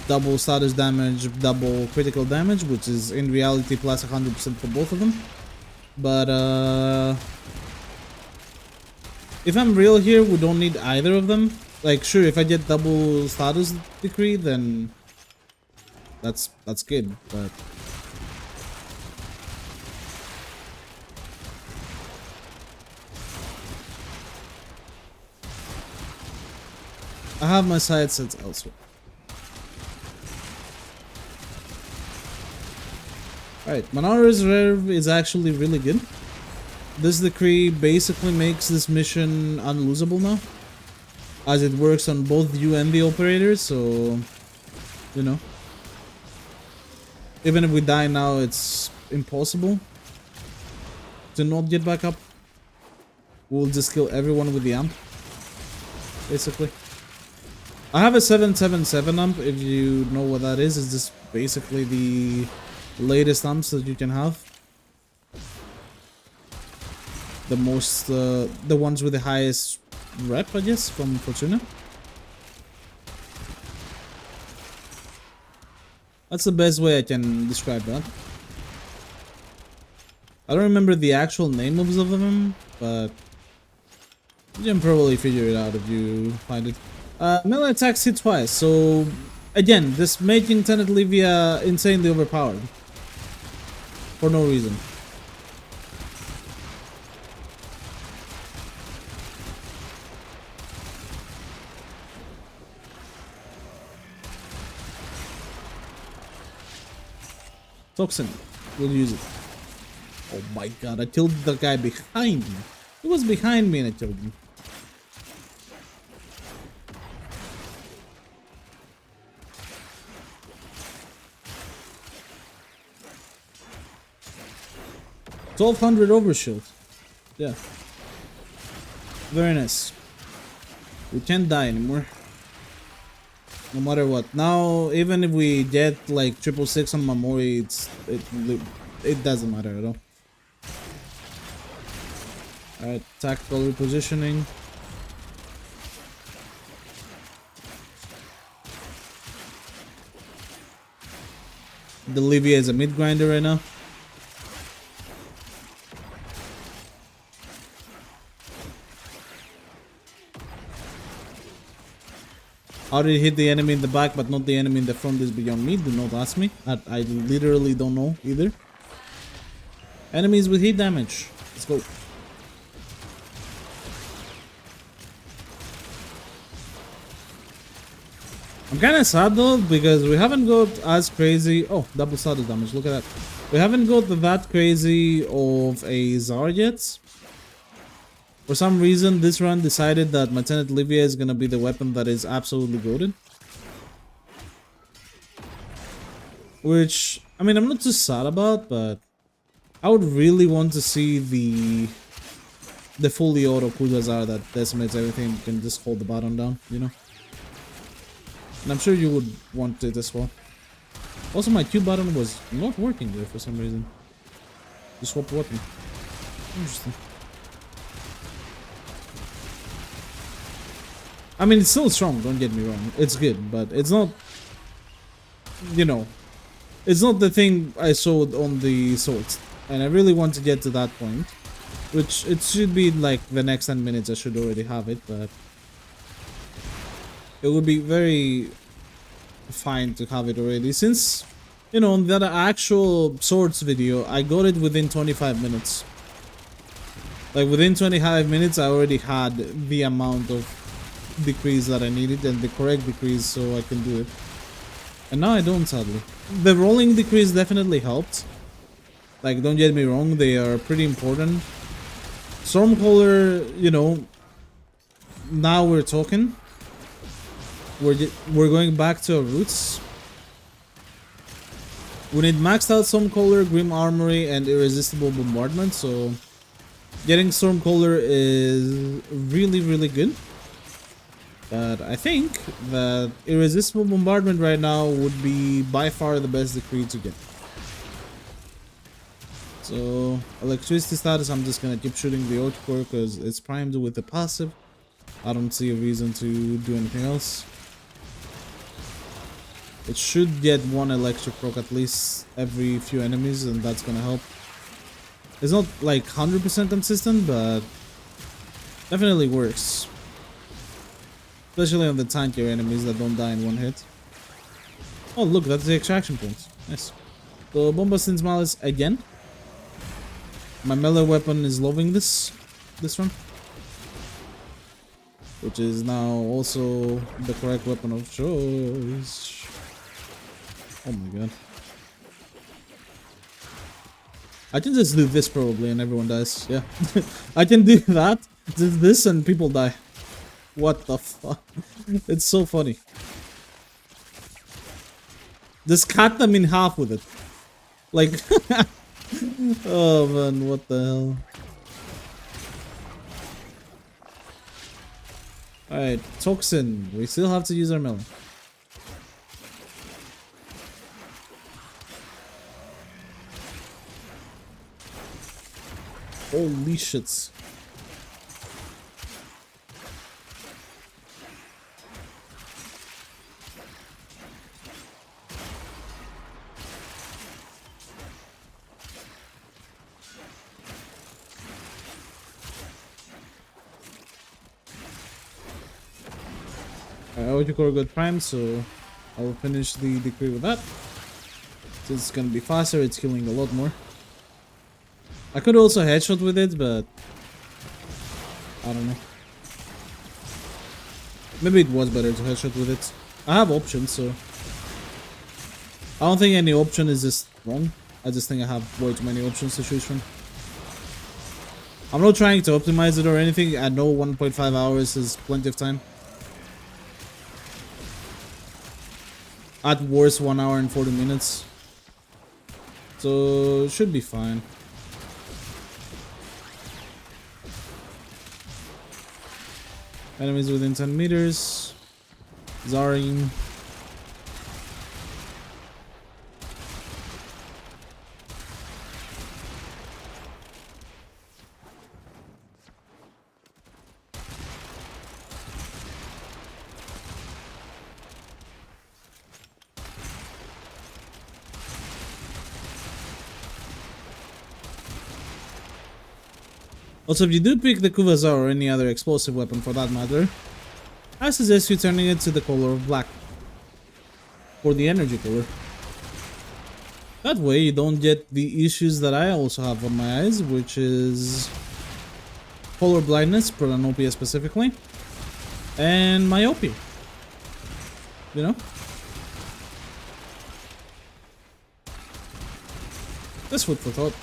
double status damage, double critical damage, which is in reality plus 100% for both of them. But if I'm real here, we don't need either of them. Like, sure, if I get double status decree, then that's good, but I have my side sets elsewhere. Alright, Manara Reserve is actually really good. This decree basically makes this mission unlosable now, as it works on both you and the operators, so you know, even if we die now, it's impossible to not get back up. We'll just kill everyone with the amp, basically. I have a 777 amp, if you know what that is. It's just basically the latest amps that you can have. The most, the ones with the highest rep, I guess, from Fortuna. That's the best way I can describe that. I don't remember the actual name of them, but you can probably figure it out if you find it. Melee attacks hit twice, so again, this making Tenet Livia insanely overpowered. For no reason. Toxin. We'll use it. Oh my god, I killed the guy behind me. He was behind me and I killed him. $1,200 overshield. Yeah. Very nice. We can't die anymore. No matter what. Now, even if we get like 666 on Mamori, it doesn't matter at all. Alright, tactical repositioning. The Livia is a mid grinder right now. How did it hit the enemy in the back but not the enemy in the front is beyond me. Do not ask me. I literally don't know either. Enemies with heat damage. Let's go. I'm kind of sad though because we haven't got as crazy. Oh, double status damage. Look at that. We haven't got that crazy of a Zar yet. For some reason, this run decided that my Tenet Livia is gonna be the weapon that is absolutely goated. Which, I mean, I'm not too sad about, but I would really want to see the fully auto Kudazar that decimates everything. You can just hold the bottom down, you know? And I'm sure you would want it as well. Also, my Q button was not working there for some reason. Just swap weapon. Interesting. I mean, it's still strong, don't get me wrong. It's good, but it's not, you know, it's not the thing I showed on the swords. And I really want to get to that point. Which, it should be like the next 10 minutes I should already have it, but it would be very fine to have it already. Since, you know, on the actual swords video, I got it within 25 minutes. Like, within 25 minutes, I already had the amount of decrease that I needed and the correct decrease so I can do it. And now I don't, sadly. The rolling decrease definitely helped. Like, don't get me wrong, they are pretty important. Stormcaller, you know, now we're talking. We're going back to our roots. We need maxed out Stormcaller, Grim Armory, and Irresistible Bombardment, so getting Stormcaller is really, really good. But I think that Irresistible Bombardment right now would be by far the best decree to get. So, electricity status, I'm just gonna keep shooting the Ortcore because it's primed with the passive. I don't see a reason to do anything else. It should get one electric proc at least every few enemies, and that's gonna help. It's not like 100% consistent, but definitely works. Especially on the tankier enemies that don't die in one hit. Oh look, that's the extraction point. Nice. So Bombastin's Malice again. My melee weapon is loving this one. Which is now also the correct weapon of choice. Oh my god. I can just do this probably and everyone dies. Yeah. I can do that, do this and people die. What the fuck? It's so funny. Just cut them in half with it. Like, oh man, what the hell? Alright, Toxin. We still have to use our melon. Holy shits. Otikor got primed, so I will finish the decree with that. So it's gonna be faster, it's killing a lot more. I could also headshot with it, but I don't know. Maybe it was better to headshot with it. I have options, so I don't think any option is just wrong. I just think I have way too many options to choose from. I'm not trying to optimize it or anything. I know 1.5 hours is plenty of time. At worst 1 hour and 40 minutes. So it should be fine. Enemies within 10 meters. Zarin. Also, if you do pick the Kuvazar or any other explosive weapon for that matter, I suggest you turning it to the color of black. For the energy color. That way you don't get the issues that I also have on my eyes, which is color blindness, protanopia specifically, and myopia. you know? Just food for thought.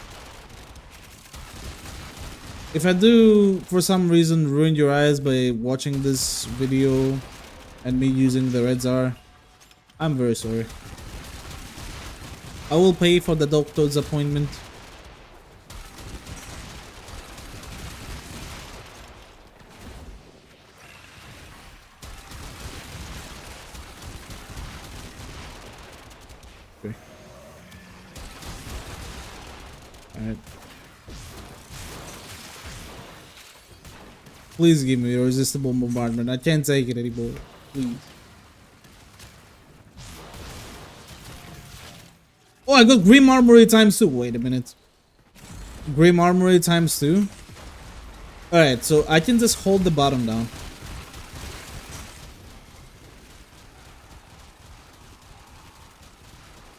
If I do, for some reason, ruin your eyes by watching this video and me using the red czar, I'm very sorry. I will pay for the doctor's appointment. Okay. Alright. Please give me a resistible bombardment. I can't take it anymore. Please. Oh, I got Grim Armory times 2. Wait a minute. Grim Armory times 2. Alright, so I can just hold the bottom down.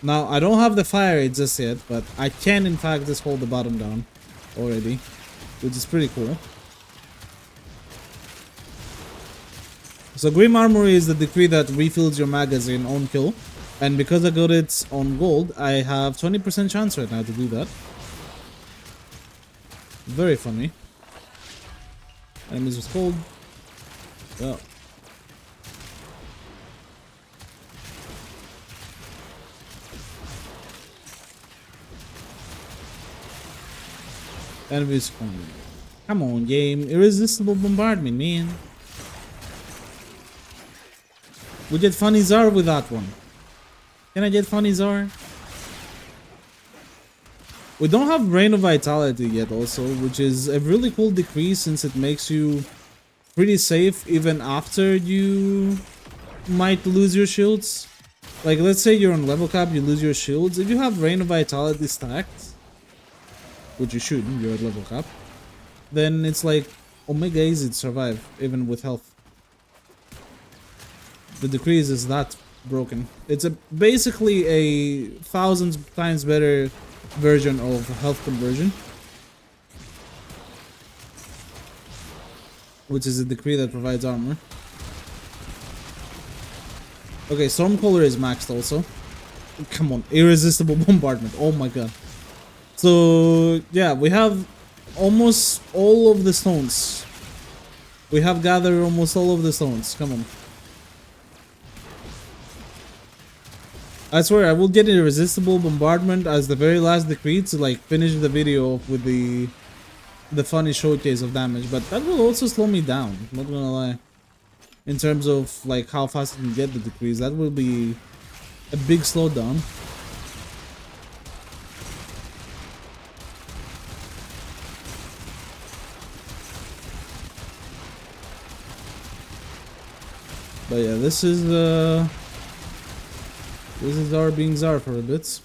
Now, I don't have the fire rate just yet, but I can in fact just hold the bottom down already, which is pretty cool. So Grim Armory is the decree that refills your magazine on kill. And because I got it on gold, I have 20% chance right now to do that. Very funny. Enemies with cold. Well. Enemies cold. Come on, game. Irresistible bombardment, man. We get funny czar with that one. Can I get funny czar? We don't have Rain of Vitality yet also, which is a really cool decrease since it makes you pretty safe even after you might lose your shields. Like, let's say you're on level cap, you lose your shields. If you have Rain of Vitality stacked, which you shouldn't, you're at level cap, then it's like omega easy to survive even with health. The decrease is that broken. It's basically a 1,000 times better version of health conversion, which is a decree that provides armor. Okay, Stormcaller is maxed also. Come on, irresistible bombardment. Oh my god. So yeah, we have almost all of the stones. We have gathered almost all of the stones. Come on. I swear I will get an irresistible bombardment as the very last decree to like finish the video with the funny showcase of damage, but that will also slow me down, not gonna lie. In terms of like how fast I can get the decrees, that will be a big slowdown. But yeah, this is Czar being Czar for a bit.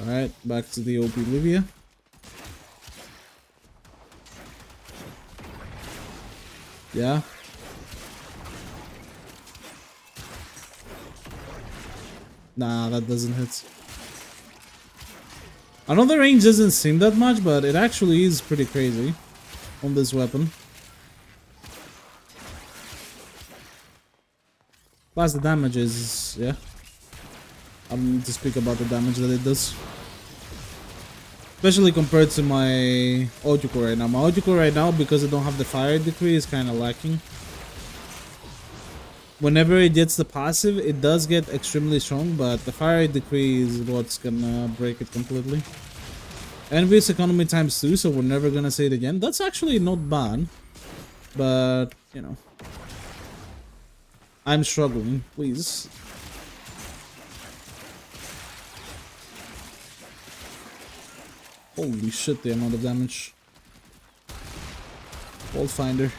Alright, back to the OP Livia. Yeah. Nah, that doesn't hit. I know the range doesn't seem that much, but it actually is pretty crazy on this weapon. Plus the damage is, yeah. I don't need to speak about the damage that it does. Especially compared to my Autocore right now. My Autocore right now, because I don't have the fire decree, is kind of lacking. Whenever it gets the passive, it does get extremely strong, but the fire decree is what's gonna break it completely. Envious economy times 2, so we're never gonna say it again. That's actually not bad, but you know, I'm struggling. Please. Holy shit, the amount of damage. Vault Finder.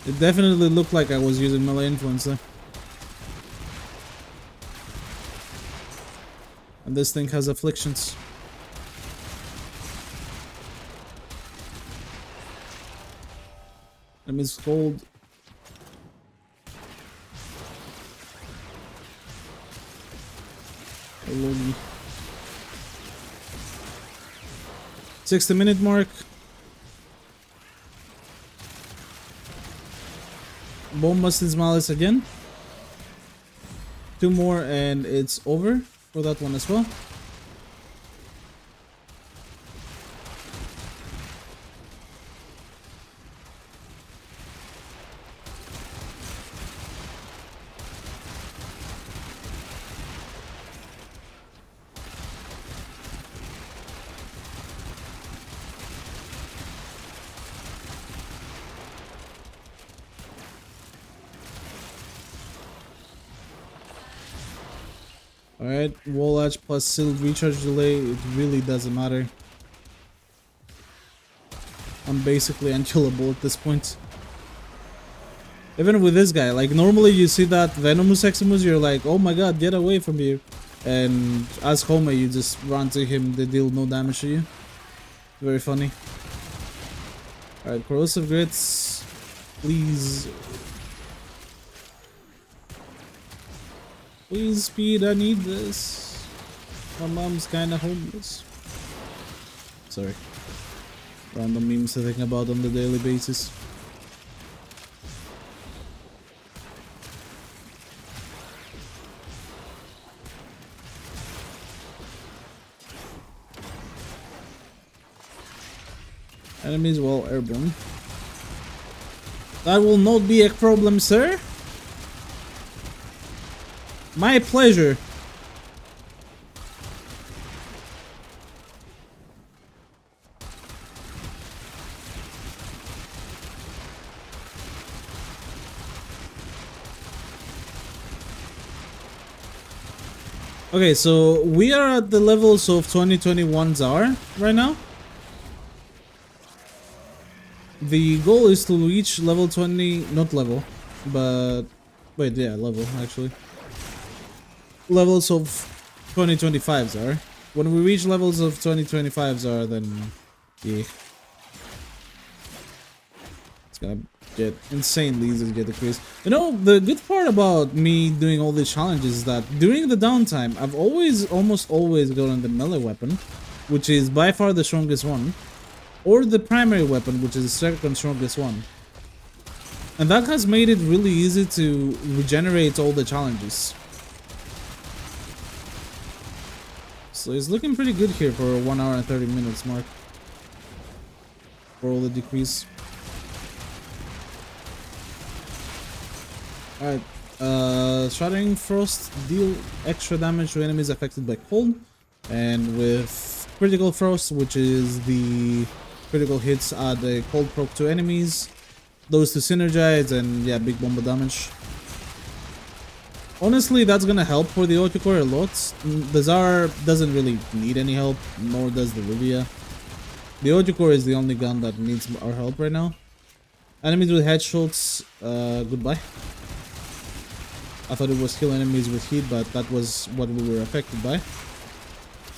It definitely looked like I was using melee influence there. And this thing has afflictions. Enemy's cold. 60-minute mark. Bomb Mustard's Malice again. 2 more and it's over for that one as well. Alright, wall edge plus sealed recharge delay, it really doesn't matter. I'm basically unkillable at this point. Even with this guy, like normally you see that Venomous Eximus, you're like, oh my god, get away from here. And as Koumei, you just run to him, they deal no damage to you. Very funny. Alright, Corrosive Grits, please. Please speed, I need this. My mom's kinda homeless. Sorry. Random memes to think about on the daily basis. Enemies well airborne. That will not be a problem, sir. My pleasure. Okay, so we are at the levels of 2021 Czar right now. The goal is to reach level 20, not level, but wait, yeah, level actually. Levels of 2025 Czar. When we reach levels of 2025 Czar, then yeah, it's gonna get insanely easy to get the quiz. You know, the good part about me doing all these challenges is that during the downtime, I've almost always gotten the melee weapon, which is by far the strongest one, or the primary weapon, which is the second strongest one. And that has made it really easy to regenerate all the challenges. So it's looking pretty good here for a 1 hour and 30 minutes mark. For all the decrease. Alright, Shattering Frost deal extra damage to enemies affected by cold. And with Critical Frost, which is the critical hits add a cold proc to enemies. Those two synergize and yeah, big bomba damage. Honestly, that's gonna help for the Oticore a lot. The Czar doesn't really need any help, nor does the Livia. The Oticore is the only gun that needs our help right now. Enemies with headshots, goodbye. I thought it was kill enemies with heat, but that was what we were affected by.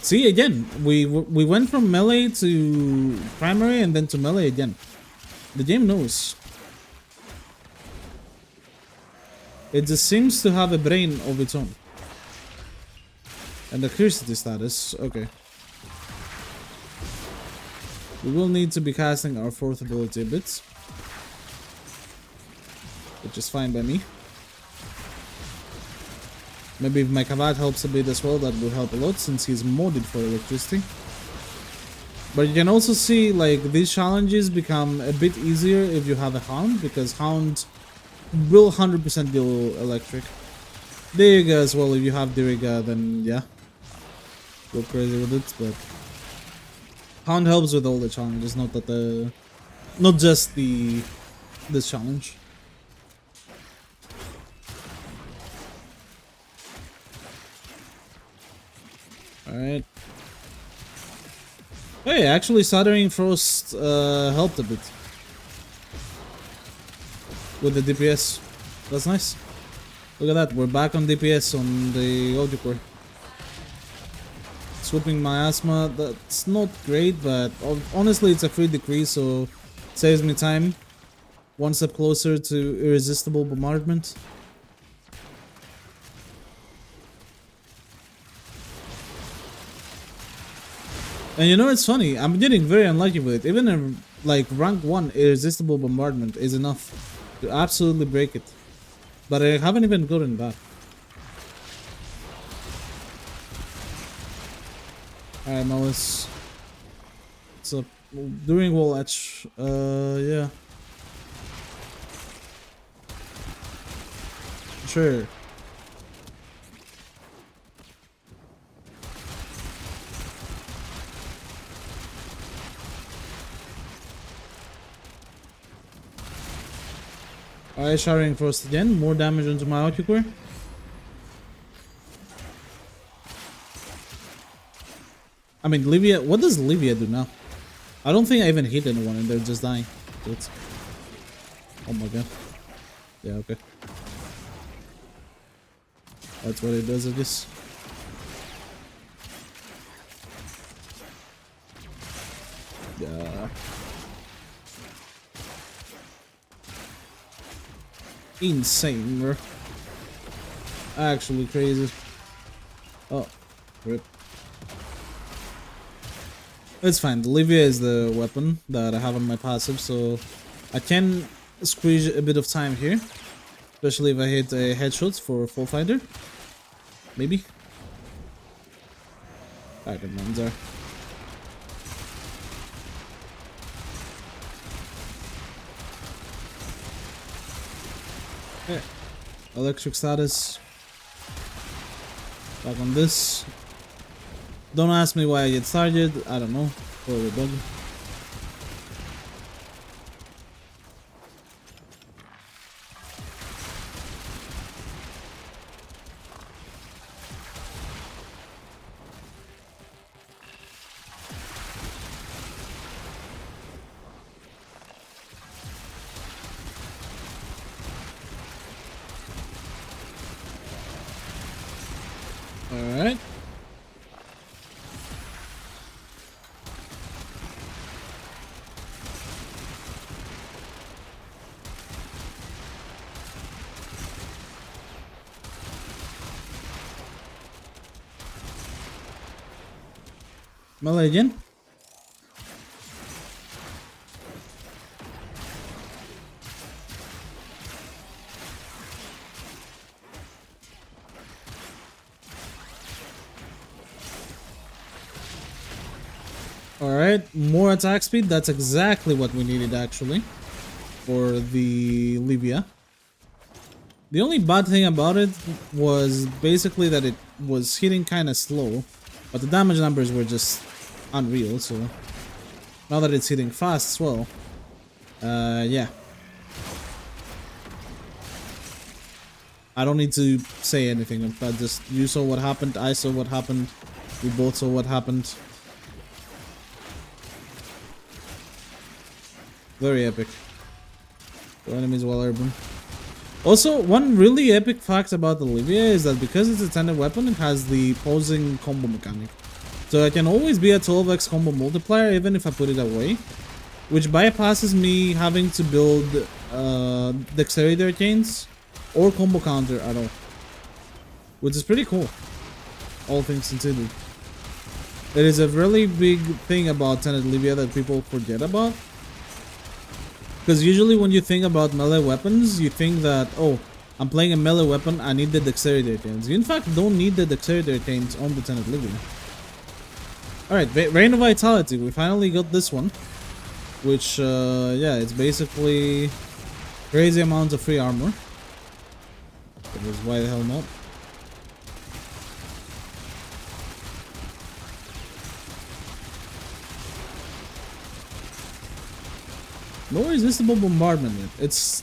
See, again, we went from melee to primary and then to melee again. The game knows. It just seems to have a brain of its own. And the curiosity status, okay. We will need to be casting our 4th ability a bit. Which is fine by me. Maybe if my Kavat helps a bit as well, that would help a lot since he's modded for electricity. But you can also see like these challenges become a bit easier if you have a Hound, because Hound will 100% deal electric. Diriga as well, if you have Diriga, then yeah, go crazy with it. But Hound helps with all the challenges, not just this challenge. Alright. Hey, actually Shattering Frost helped a bit. With the DPS. That's nice. Look at that, we're back on DPS on the Oticore. Swooping Miasma, that's not great, but honestly it's a free decrease, so it saves me time. One step closer to irresistible bombardment. And you know, it's funny, I'm getting very unlucky with it. Even in like rank 1, irresistible bombardment is enough to absolutely break it. But I haven't even gotten that. Alright, now let's up doing wall edge. Yeah. Sure. Alright, showering first again. More damage onto my Occupy. I mean, Livia. What does Livia do now? I don't think I even hit anyone and they're just dying. It's... Oh my god. Yeah, okay. That's what it does, I guess. Yeah. Insane, bro. Actually crazy. Oh, rip. It's fine. The Livia is the weapon that I have on my passive, so I can squeeze a bit of time here. Especially if I hit a headshot for full fighter. Maybe. Alright, the mines are. Okay. Electric status. Back on this. Don't ask me why I get started. I don't know. Probably bug. Alright. Melee again. Alright, more attack speed. That's exactly what we needed actually for the Livia. The only bad thing about it was basically that it was hitting kind of slow, but the damage numbers were just unreal, so now that it's hitting fast as well, yeah. I don't need to say anything, but just you saw what happened, I saw what happened, we both saw what happened. Very epic. The enemies well urban. Also, one really epic fact about the Livia is that because it's a tended weapon, it has the posing combo mechanic. So I can always be a 12x combo multiplier even if I put it away, which bypasses me having to build dexterity arcanes or combo counter at all, which is pretty cool, all things considered. It is a really big thing about tended Livia that people forget about. Because usually when you think about melee weapons, you think that, oh, I'm playing a melee weapon, I need the dexterity arcanes. You in fact don't need the dexterity arcanes on the Tenet Livia. Alright, Reign of Vitality, we finally got this one. Which, yeah, it's basically crazy amounts of free armor. Because why the hell not? No resistible bombardment yet. It's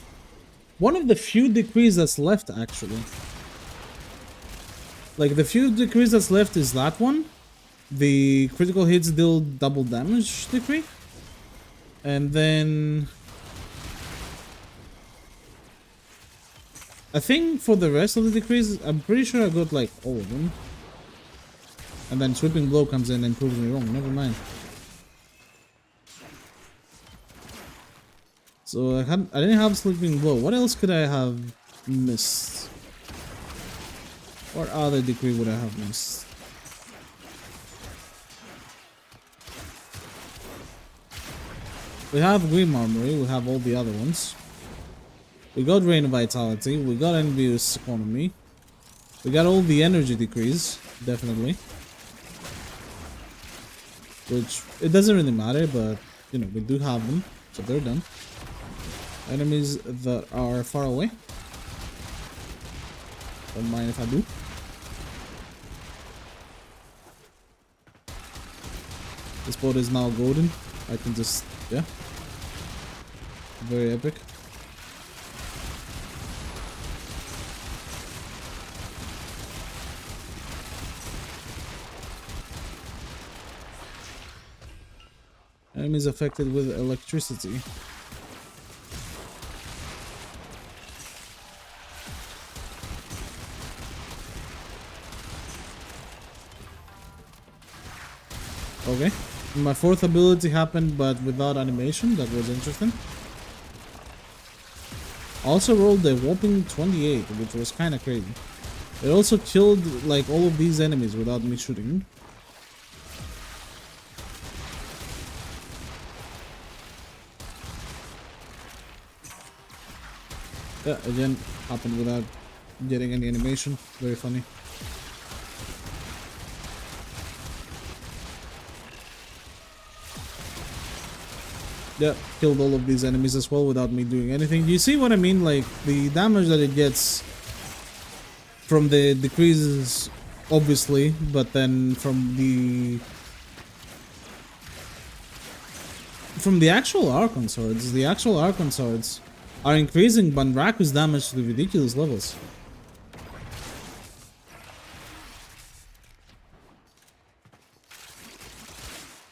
one of the few decrees that's left actually. Like the few decrees that's left is that one. The critical hits deal double damage decree. And then I think for the rest of the decrees, I'm pretty sure I got like all of them. And then sweeping blow comes in and proves me wrong. Never mind. So I didn't have sleeping blow. What else could I have missed? What other decree would I have missed? We have Green Armory, we have all the other ones. We got Rain Vitality, we got Envious Economy. We got all the energy decrease, definitely. Which, it doesn't really matter, but, you know, we do have them, so they're done. Enemies that are far away. Don't mind if I do. This boat is now golden. I can just, yeah. Very epic. Enemies affected with electricity. Okay. My fourth ability happened, but without animation. That was interesting. Also rolled a whopping 28, which was kind of crazy. It also killed like all of these enemies without me shooting. Yeah, again, happened without getting any animation. Very funny. Yeah, killed all of these enemies as well without me doing anything. Do you see what I mean? Like, the damage that it gets from the decreases, obviously, but then from the actual Archon swords, are increasing Banraku's damage to ridiculous levels.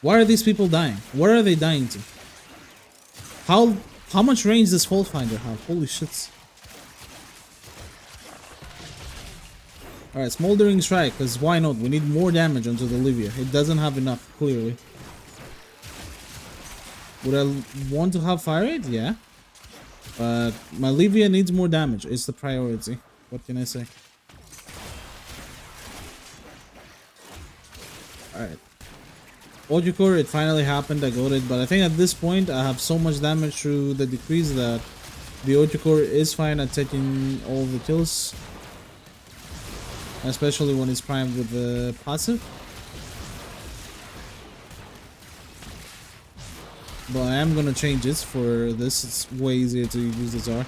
Why are these people dying? What are they dying to? How much range does Faultfinder have? Holy shit. Alright, Smoldering Strike, because why not? We need more damage onto the Livia. It doesn't have enough, clearly. Would I want to have Fire Rate? Yeah. But my Livia needs more damage. It's the priority. What can I say? Alright. Ojucore, it finally happened. I got it. But I think at this point, I have so much damage through the decrease that the Ojucore is fine at taking all the kills. Especially when it's primed with the passive. But I am gonna change it for this. It's way easier to use the Tsar.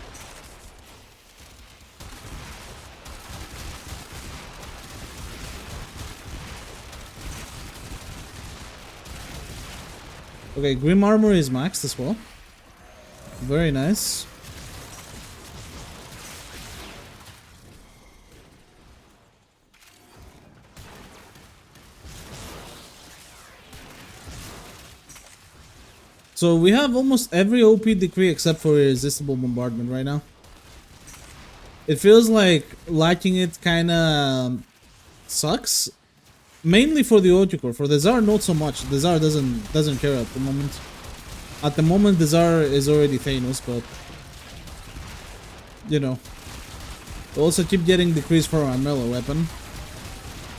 Okay, Grim Armor is maxed as well. Very nice. So we have almost every OP decree except for Irresistible Bombardment right now. It feels like lacking it kinda sucks. Mainly for the Ojucore. For the Tsar, not so much. The Tsar doesn't care at the moment. At the moment, the Tsar is already Thanos, but you know. We also keep getting decrees for our melee weapon,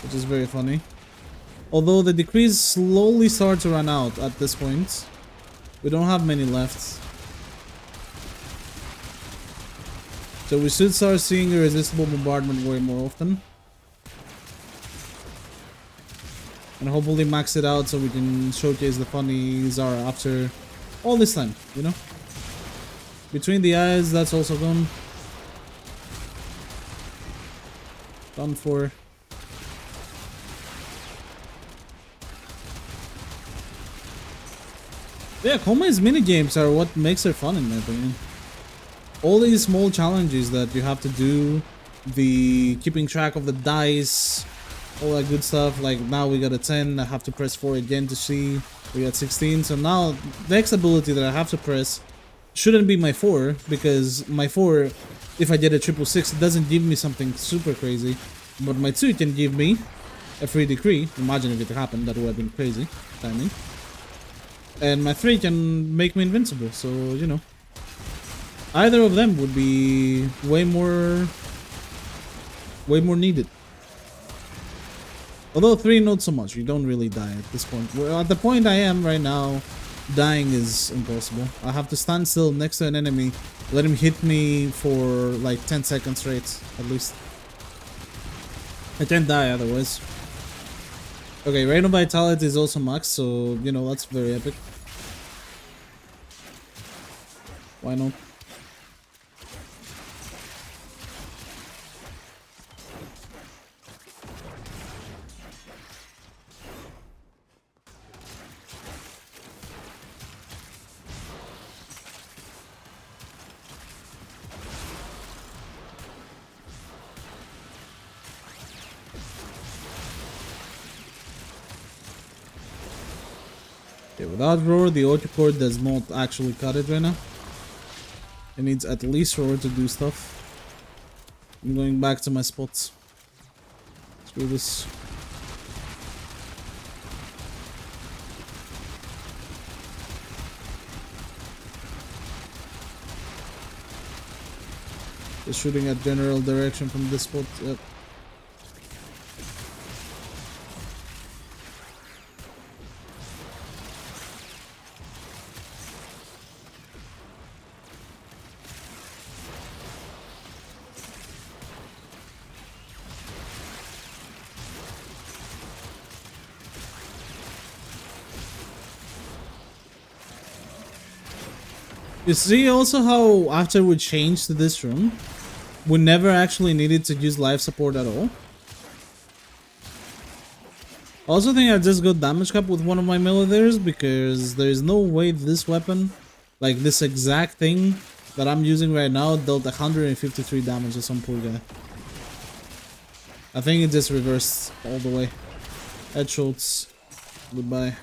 which is very funny. Although the decrees slowly start to run out at this point. We don't have many left. So we should start seeing Irresistible Bombardment way more often. And hopefully max it out so we can showcase the funny Zara after all this time, you know? Between the Eyes, that's also gone. Done for. Yeah, Koumei's minigames are what makes her fun in my opinion. All these small challenges that you have to do, the keeping track of the dice, all that good stuff. Like now we got a 10, I have to press 4 again to see. We got 16, so now the next ability that I have to press shouldn't be my 4, because my 4, if I get a 666, it doesn't give me something super crazy. But my 2 can give me a free decree. Imagine if it happened, that would have been crazy timing. And my 3 can make me invincible, so you know. Either of them would be way more needed. Although 3 not so much, you don't really die at this point. Well, at the point I am right now, dying is impossible. I have to stand still next to an enemy, let him hit me for like 10 seconds straight, at least. I can't die otherwise. Okay, Random Vitality is also max, so, you know, that's very epic. Why not? Okay, without Roar, the auto core does not actually cut it right now. It needs at least Roar to do stuff. I'm going back to my spots. Screw this. Just shooting at general direction from this spot. Yep. You see also how after we changed to this room, we never actually needed to use life support at all. I also think I just got damage cap with one of my militaries because there is no way this weapon, like this exact thing that I'm using right now, dealt 153 damage to some poor guy. I think it just reversed all the way. Headshots. Goodbye.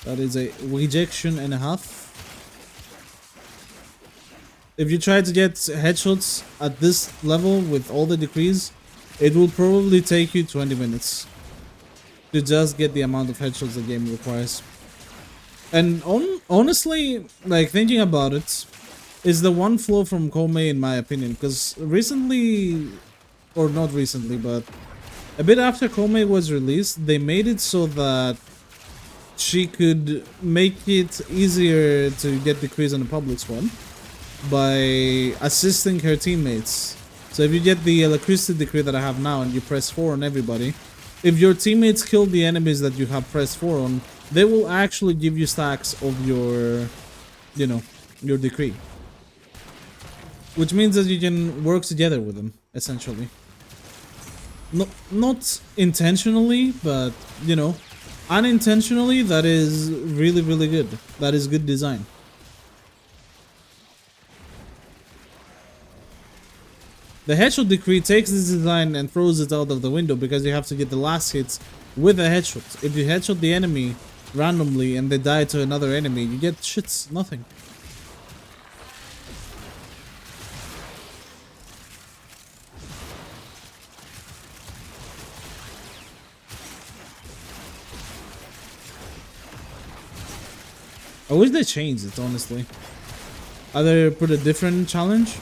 That is a rejection and a half. If you try to get headshots at this level with all the decrees, it will probably take you 20 minutes to just get the amount of headshots the game requires. And honestly, like thinking about it, is the one flaw from Koumei in my opinion. Because recently, or not recently, but a bit after Koumei was released, they made it so that she could make it easier to get decrees on the public squad by assisting her teammates. So if you get the electricity decree that I have now and you press 4 on everybody, if your teammates kill the enemies that you have pressed 4 on, they will actually give you stacks of your, you know, your decree. Which means that you can work together with them, essentially. No, not intentionally, but, you know, unintentionally, that is really, really good. That is good design. The headshot decree takes this design and throws it out of the window because you have to get the last hits with a headshot. If you headshot the enemy randomly and they die to another enemy, you get shits, nothing. I wish they changed it, honestly. Either put a different challenge,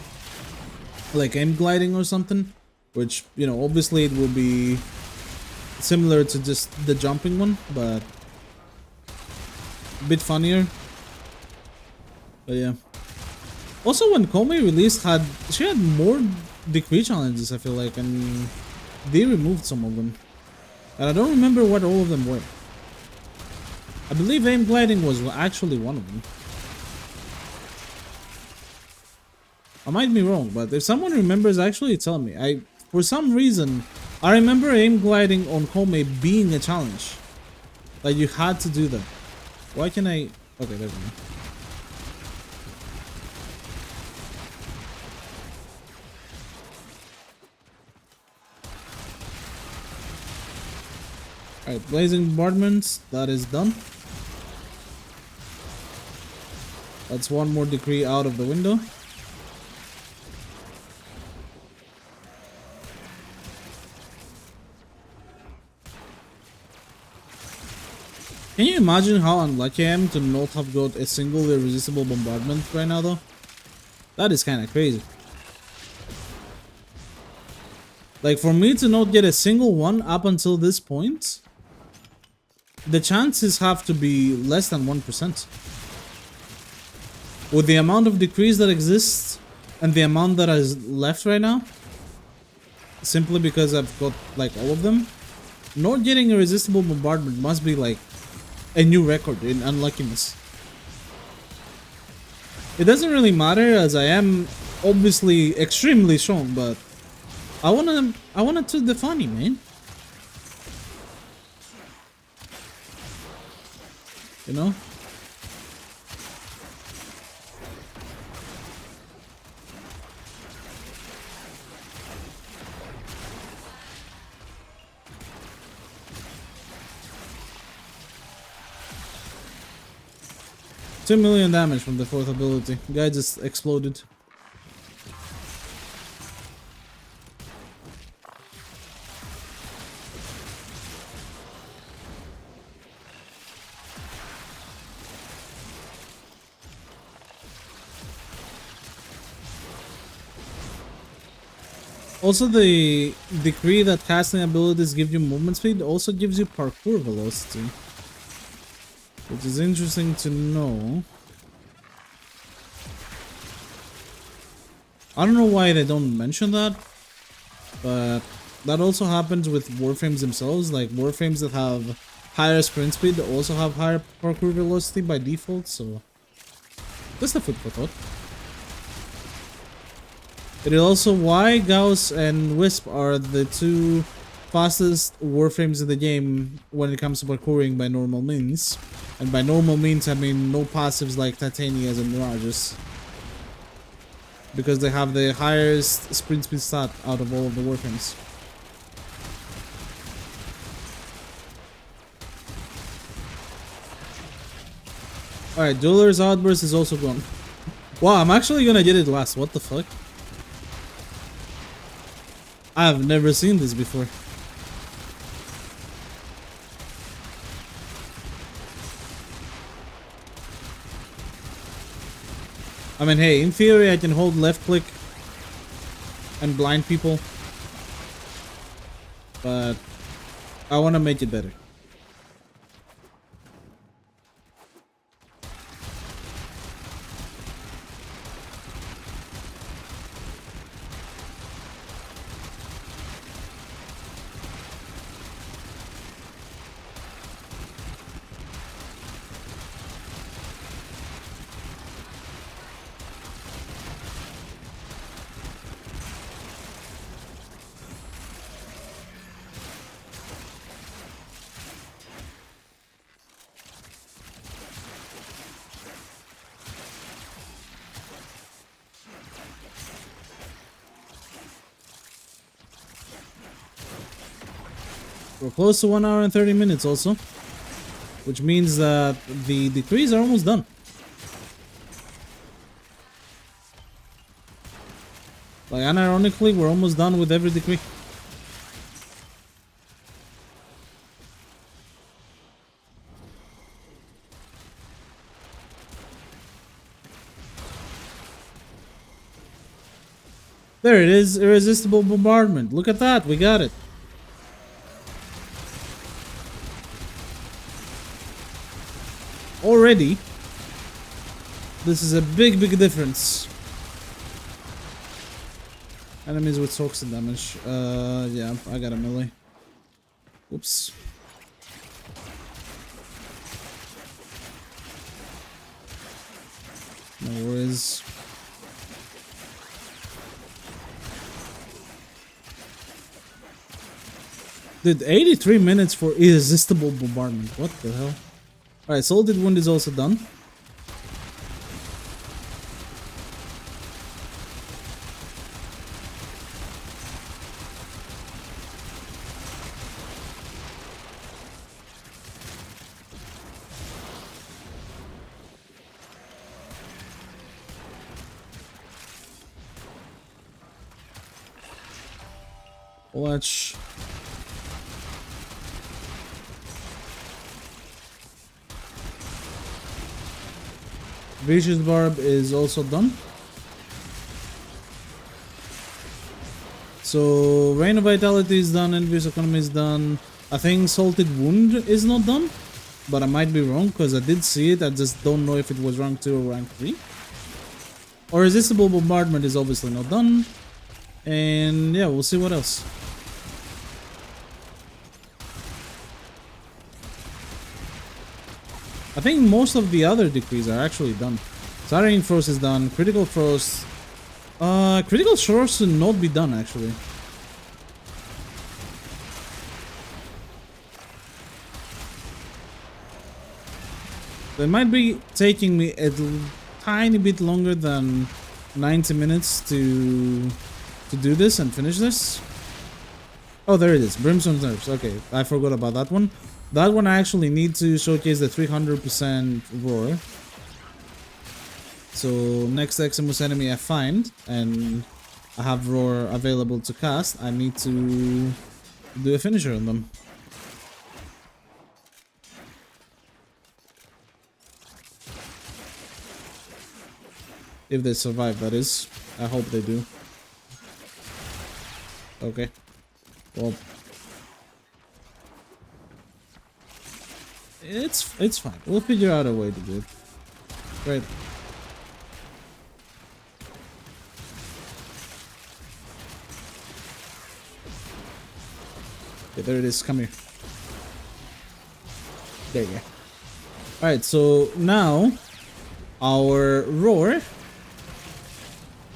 like aim gliding or something, which, you know, obviously it will be similar to just the jumping one, but a bit funnier. But yeah. Also, when Koumei released, she had more decree challenges, I feel like, and they removed some of them. And I don't remember what all of them were. I believe aim gliding was actually one of them. I might be wrong, but if someone remembers, actually tell me. For some reason, I remember aim gliding on Koumei being a challenge. Like you had to do that. Why can I? Okay, there we go. Alright, blazing bombardments, that is done. That's one more decree out of the window. Can you imagine how unlucky I am to not have got a single irresistible bombardment right now though? That is kind of crazy. Like for me to not get a single one up until this point, the chances have to be less than 1%. With the amount of decrees that exists and the amount that is left right now, simply because I've got like all of them, not getting a resistible bombardment must be like a new record in unluckiness. It doesn't really matter as I am obviously extremely strong, but I wanted to the funny, man. You know? $2 million damage from the fourth ability. Guy just exploded. Also, the decree that casting abilities give you movement speed also gives you parkour velocity, which is interesting to know. I don't know why they don't mention that, but that also happens with Warframes themselves. Like Warframes that have higher sprint speed also have higher parkour velocity by default, so just a food for thought. It is also why Gauss and Wisp are the two fastest Warframes in the game when it comes to parkouring by normal means. And by normal means, I mean no passives like Titanias and Mirages. Because they have the highest sprint speed stat out of all of the Warframes. Alright, Dueler's Outburst is also gone. Wow, I'm actually gonna get it last. What the fuck? I've never seen this before. I mean, hey, in theory I can hold left click and blind people, but I want to make it better. We're close to 1 hour and 30 minutes also, which means that the decrees are almost done. Like, unironically, we're almost done with every decree. There it is, irresistible bombardment. Look at that, we got it. Already, this is a big difference. Enemies with toxin damage. Yeah, I got a melee. Oops. No worries. Dude, 83 minutes for irresistible bombardment. What the hell? Alright, Salted Wound is also done. Watch. Vicious Barb is also done. So Rain of Vitality is done, Envious Economy is done. I think Salted Wound is not done. but I might be wrong because I did see it. I just don't know if it was rank 2 or rank 3. Or Resistible Bombardment is obviously not done. And yeah, we'll see what else. I think most of the other decrees are actually done. Tyrant Frost is done. Critical Frost. Critical Frost should not be done actually. It might be taking me a tiny bit longer than 90 minutes to do this and finish this. Oh, there it is. Brimstone's Nerves. Okay, I forgot about that one. That one I actually need to showcase the 300% roar. So next Eximus enemy I find and I have roar available to cast, I need to do a finisher on them. If they survive, that is. I hope they do. Okay. Well, it's fine. We'll figure out a way to do it. Right. Okay, there it is. Come here. There you go. Alright, so now our roar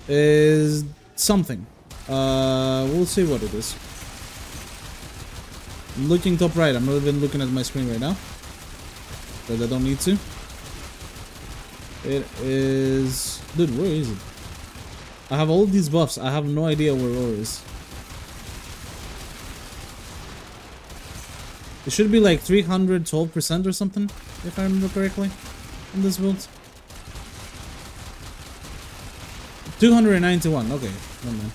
is something. We'll see what it is. I'm looking top right. I'm not even looking at my screen right now, because I don't need to. It is... Dude, where is it? I have all these buffs. I have no idea where roar is. It should be like 312% or something, if I remember correctly, in this build. 291, okay, never mind.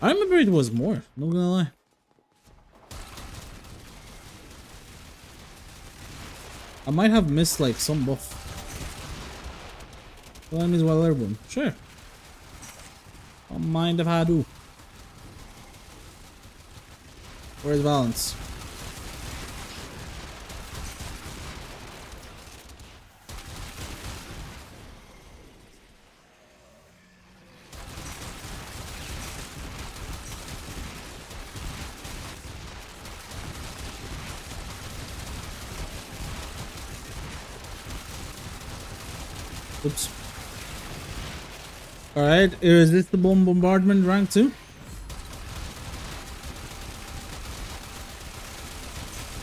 I remember it was more, not gonna lie. I might have missed like some buff. Well, enemies while airborne, sure. Don't mind if I do. Where's balance? Oops. Alright, Irresistible Bombardment rank 2.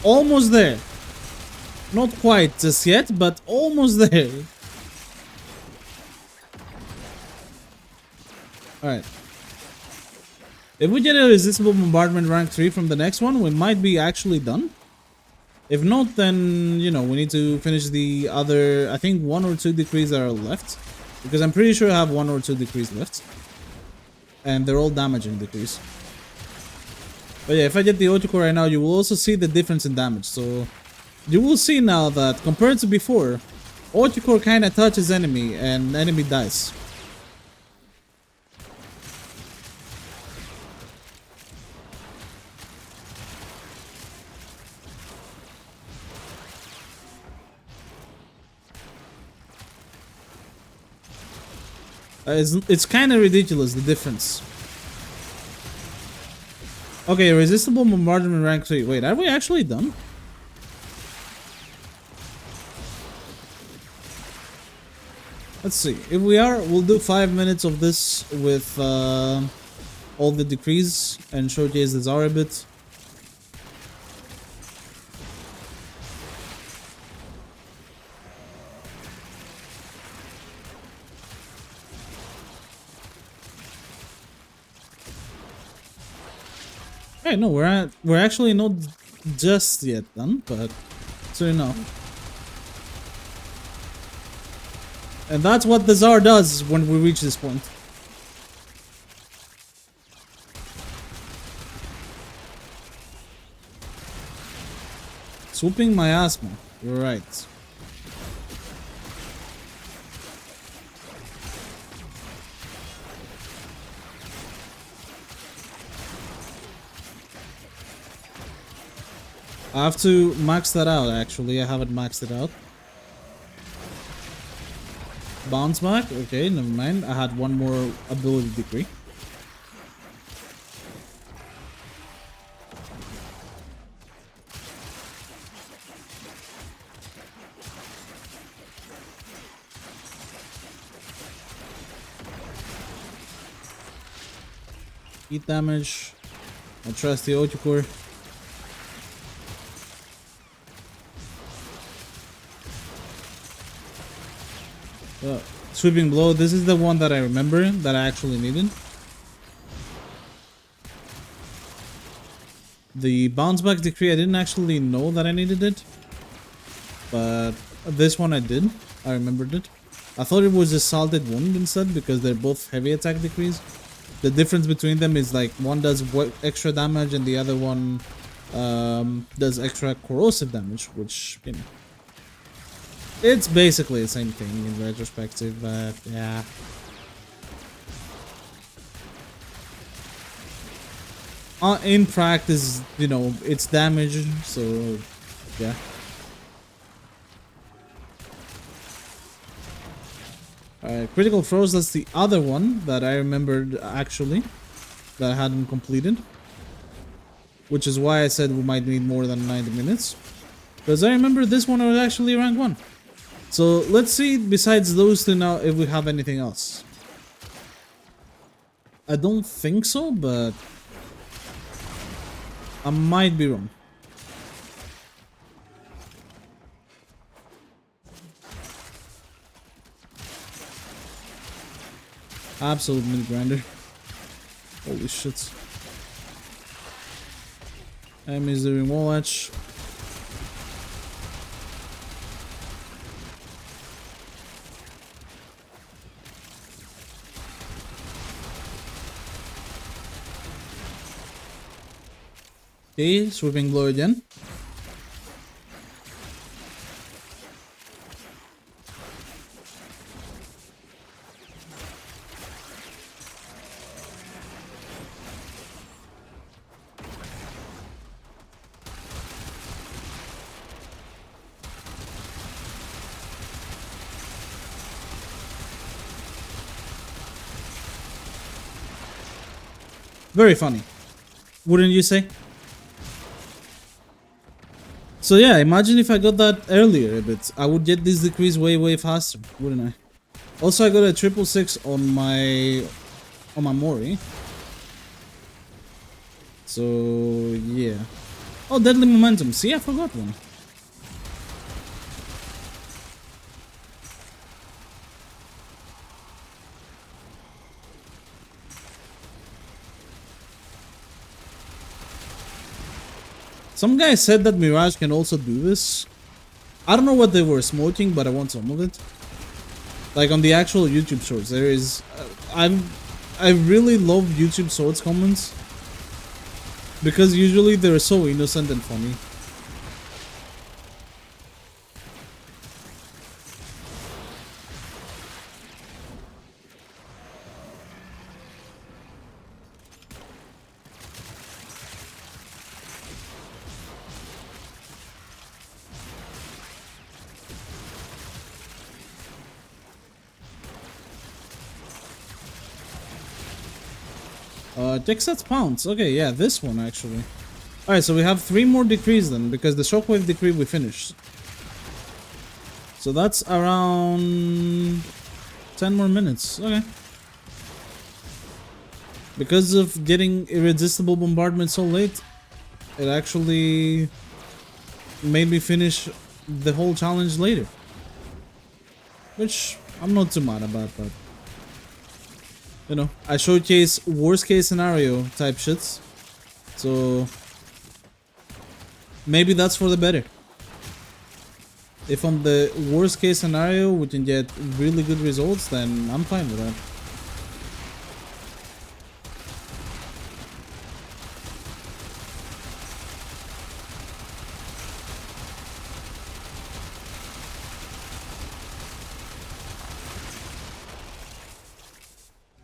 Almost there. Not quite just yet, but almost there. Alright. If we get a Irresistible Bombardment rank 3 from the next one, we might be actually done. If not, then, you know, we need to finish the other, I think 1 or 2 decrees that are left. Because I'm pretty sure I have 1 or 2 decrees left. And they're all damaging decrees. But yeah, if I get the Autocore right now, you will also see the difference in damage. So, you will see now that, compared to before, Autocore kinda touches enemy, and enemy dies. It's kind of ridiculous, the difference. Okay, Resistible Bombardment rank 3. Wait, are we actually done? Let's see. If we are, we'll do 5 minutes of this with all the decrees and showcase the Zara a bit. Hey, no, we're actually not just yet done, but so you know. And that's what the Tsar does when we reach this point. Swooping miasma. You're right. I have to max that out actually. I haven't maxed it out. Bounce back? Okay, never mind. I had one more ability degree. Heat damage. I trust the Otukor. Sweeping blow. This is the one that I remember that I actually needed. The bounce back decree, I didn't actually know that I needed it. But this one I did. I remembered it. I thought it was a salted wound instead because they're both heavy attack decrees. The difference between them is like one does extra damage and the other one does extra corrosive damage, which, you know, it's basically the same thing in retrospective, but yeah. In practice, you know, it's damage, so yeah. Critical throws, that's the other one that I remembered actually, that I hadn't completed. Which is why I said we might need more than 90 minutes. Because I remember this one was actually rank 1. So let's see besides those two now if we have anything else. I don't think so, but I might be wrong. Absolute mini grinder. Holy shit. Enemies doing wall edge. Okay, sweeping blow again. Very funny, wouldn't you say? So yeah, imagine if I got that earlier a bit. I would get this decrease way faster, wouldn't I? Also, I got a 666 on my omamori. So yeah. Oh, deadly momentum. See, I forgot one. Some guy said that Mirage can also do this. I don't know what they were smoking, but I want some of it. Like on the actual YouTube shorts, there is. I really love YouTube shorts comments because usually they're so innocent and funny. Texas pounds. Okay, yeah, this one actually. Alright, so we have 3 more decrees then, because the shockwave decree we finished. So that's around 10 more minutes. Okay. Because of getting irresistible bombardment so late, it actually made me finish the whole challenge later. Which I'm not too mad about, but you know, I showcase worst case scenario type shits. So maybe that's for the better. If on the worst case scenario we can get really good results, then I'm fine with that.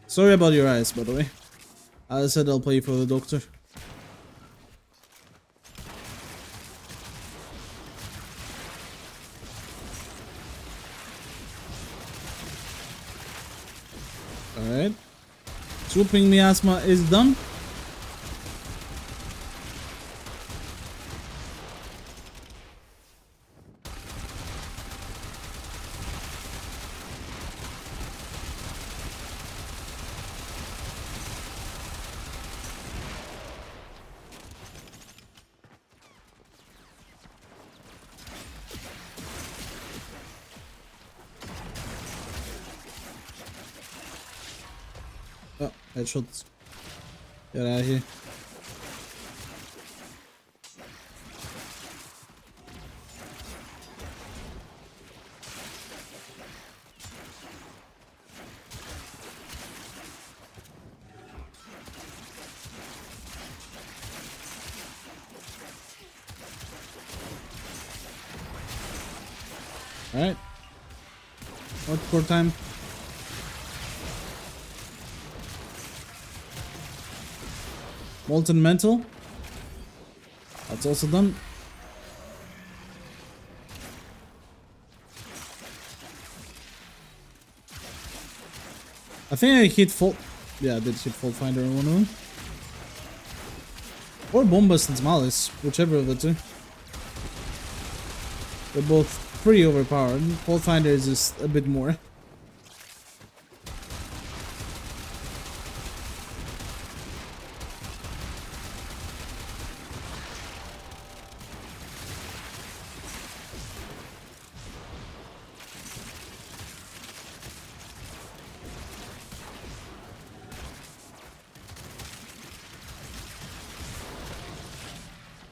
Sorry about your eyes, by the way. I said I'll play for the doctor. Alright. Swooping miasma is done. Oh, headshots. Get out of here. Alright. Hardcore time. Molten Mental. That's also done. I think I hit Fault. Yeah, I did hit Fault Finder in one of them. Or Bombast's Malice, whichever of the two. They're both pretty overpowered. Fault Finder is just a bit more.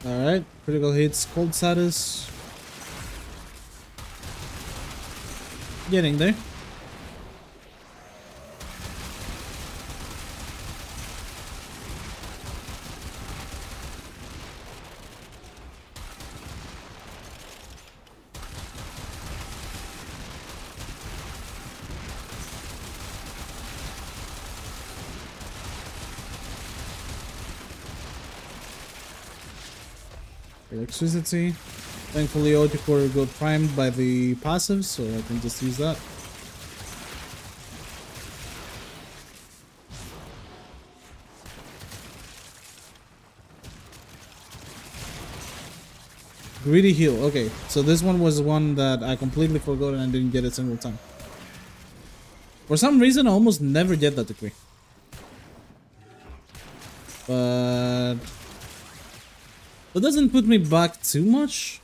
Alright, critical hits, cold status. Getting there. Electricity. Thankfully, Oticore got primed by the passive, so I can just use that. Greedy heal. Okay, so this one was one that I completely forgot and I didn't get a single time. For some reason, I almost never get that degree. But that doesn't put me back too much.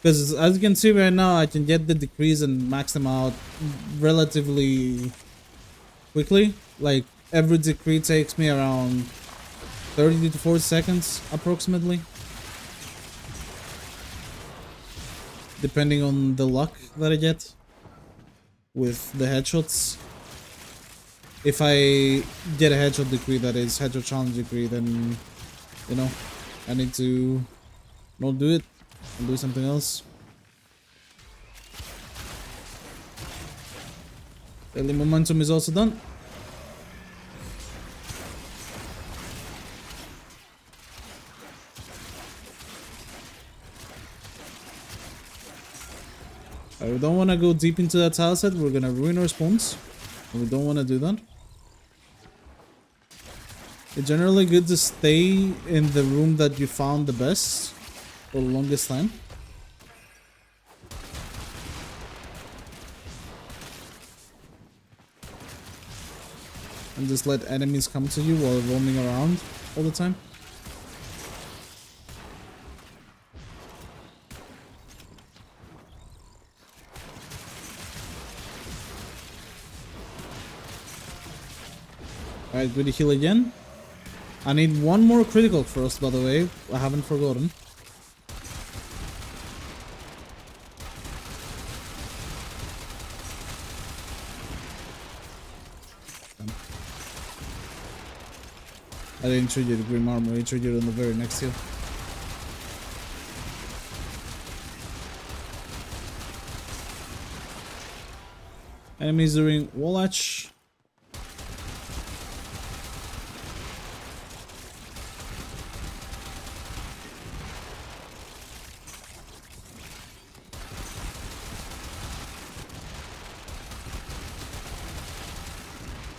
Because as you can see right now, I can get the decrees and max them out relatively quickly. Like, every decree takes me around 30 to 40 seconds, approximately. Depending on the luck that I get with the headshots. If I get a headshot decree that is headshot challenge decree, then, you know, I need to not do it and do something else. Daily momentum is also done. We don't want to go deep into that tile set. We're gonna ruin our spawns. We don't want to do that. It's generally good to stay in the room that you found the best for the longest time. And just let enemies come to you while roaming around all the time. Alright, good heal again. I need one more critical first, by the way. I haven't forgotten. I didn't trigger the Grim Armor, I triggered on the very next heal. Enemies doing Wallach.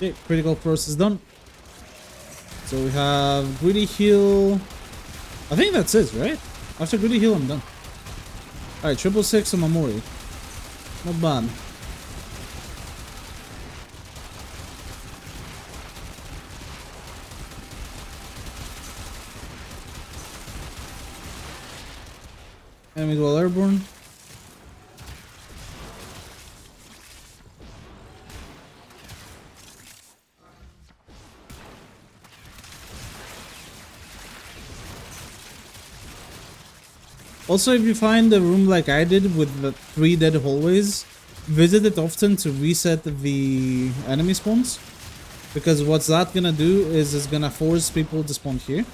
Okay, critical process done. So we have greedy heal. I think that's it, right? After greedy heal, I'm done. Alright, 666 omamori. Not bad. Enemies while airborne. Also, if you find a room like I did with the 3 dead hallways, visit it often to reset the enemy spawns. Because what's that gonna do is it's gonna force people to spawn here.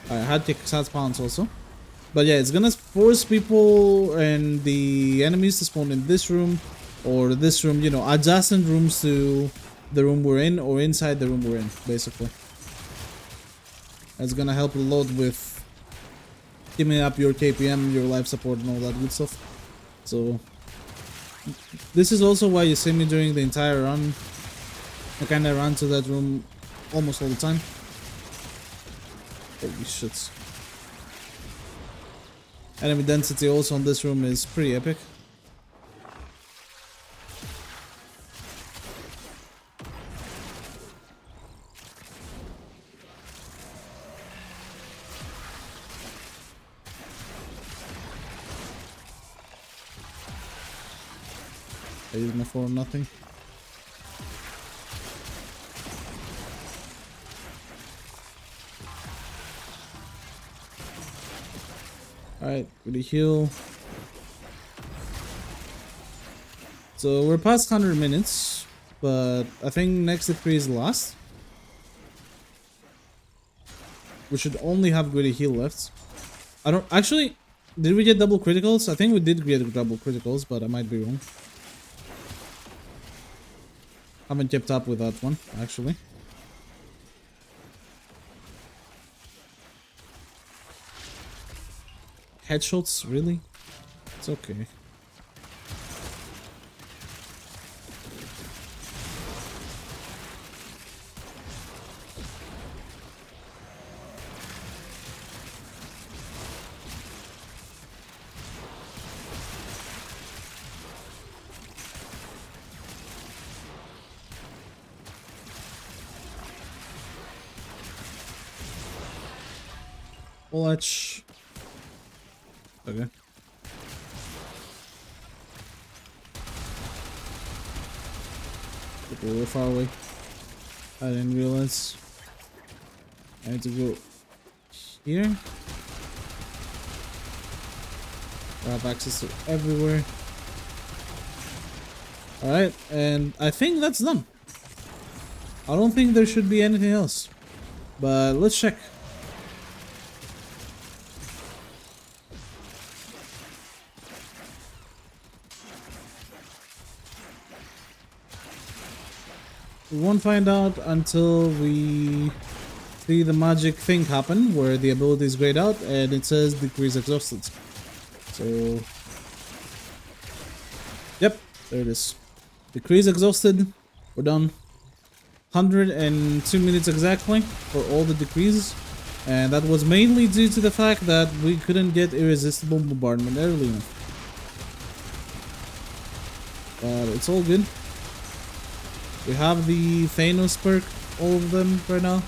I had to sad spawns also. But yeah, it's gonna force people and the enemies to spawn in this room or this room, you know, adjacent rooms to the room we're in or inside the room we're in, basically. It's gonna help a lot with keeping up your KPM, your life support and all that good stuff. So this is also why you see me during the entire run. I kinda ran to that room almost all the time. Holy shit. Enemy density also on this room is pretty epic. I use my for nothing. Alright, really heal. So we're past 100 minutes, but I think next decree is last. We should only have gritty heal left. I don't actually. Did we get double criticals? I think we did get double criticals, but I might be wrong. Haven't kept up with that one, actually. Headshots, really? It's okay. Watch. Okay. People were far away. I didn't realize. I had to go here. I have access to everywhere. Alright, and I think that's done. I don't think there should be anything else. But let's check. We won't find out until we see the magic thing happen where the ability is grayed out and it says decrease exhausted. So, yep, there it is. Decrease exhausted. We're done. 102 minutes exactly for all the decreases. And that was mainly due to the fact that we couldn't get irresistible bombardment early enough. But it's all good. We have the Thanos perk, all of them right now.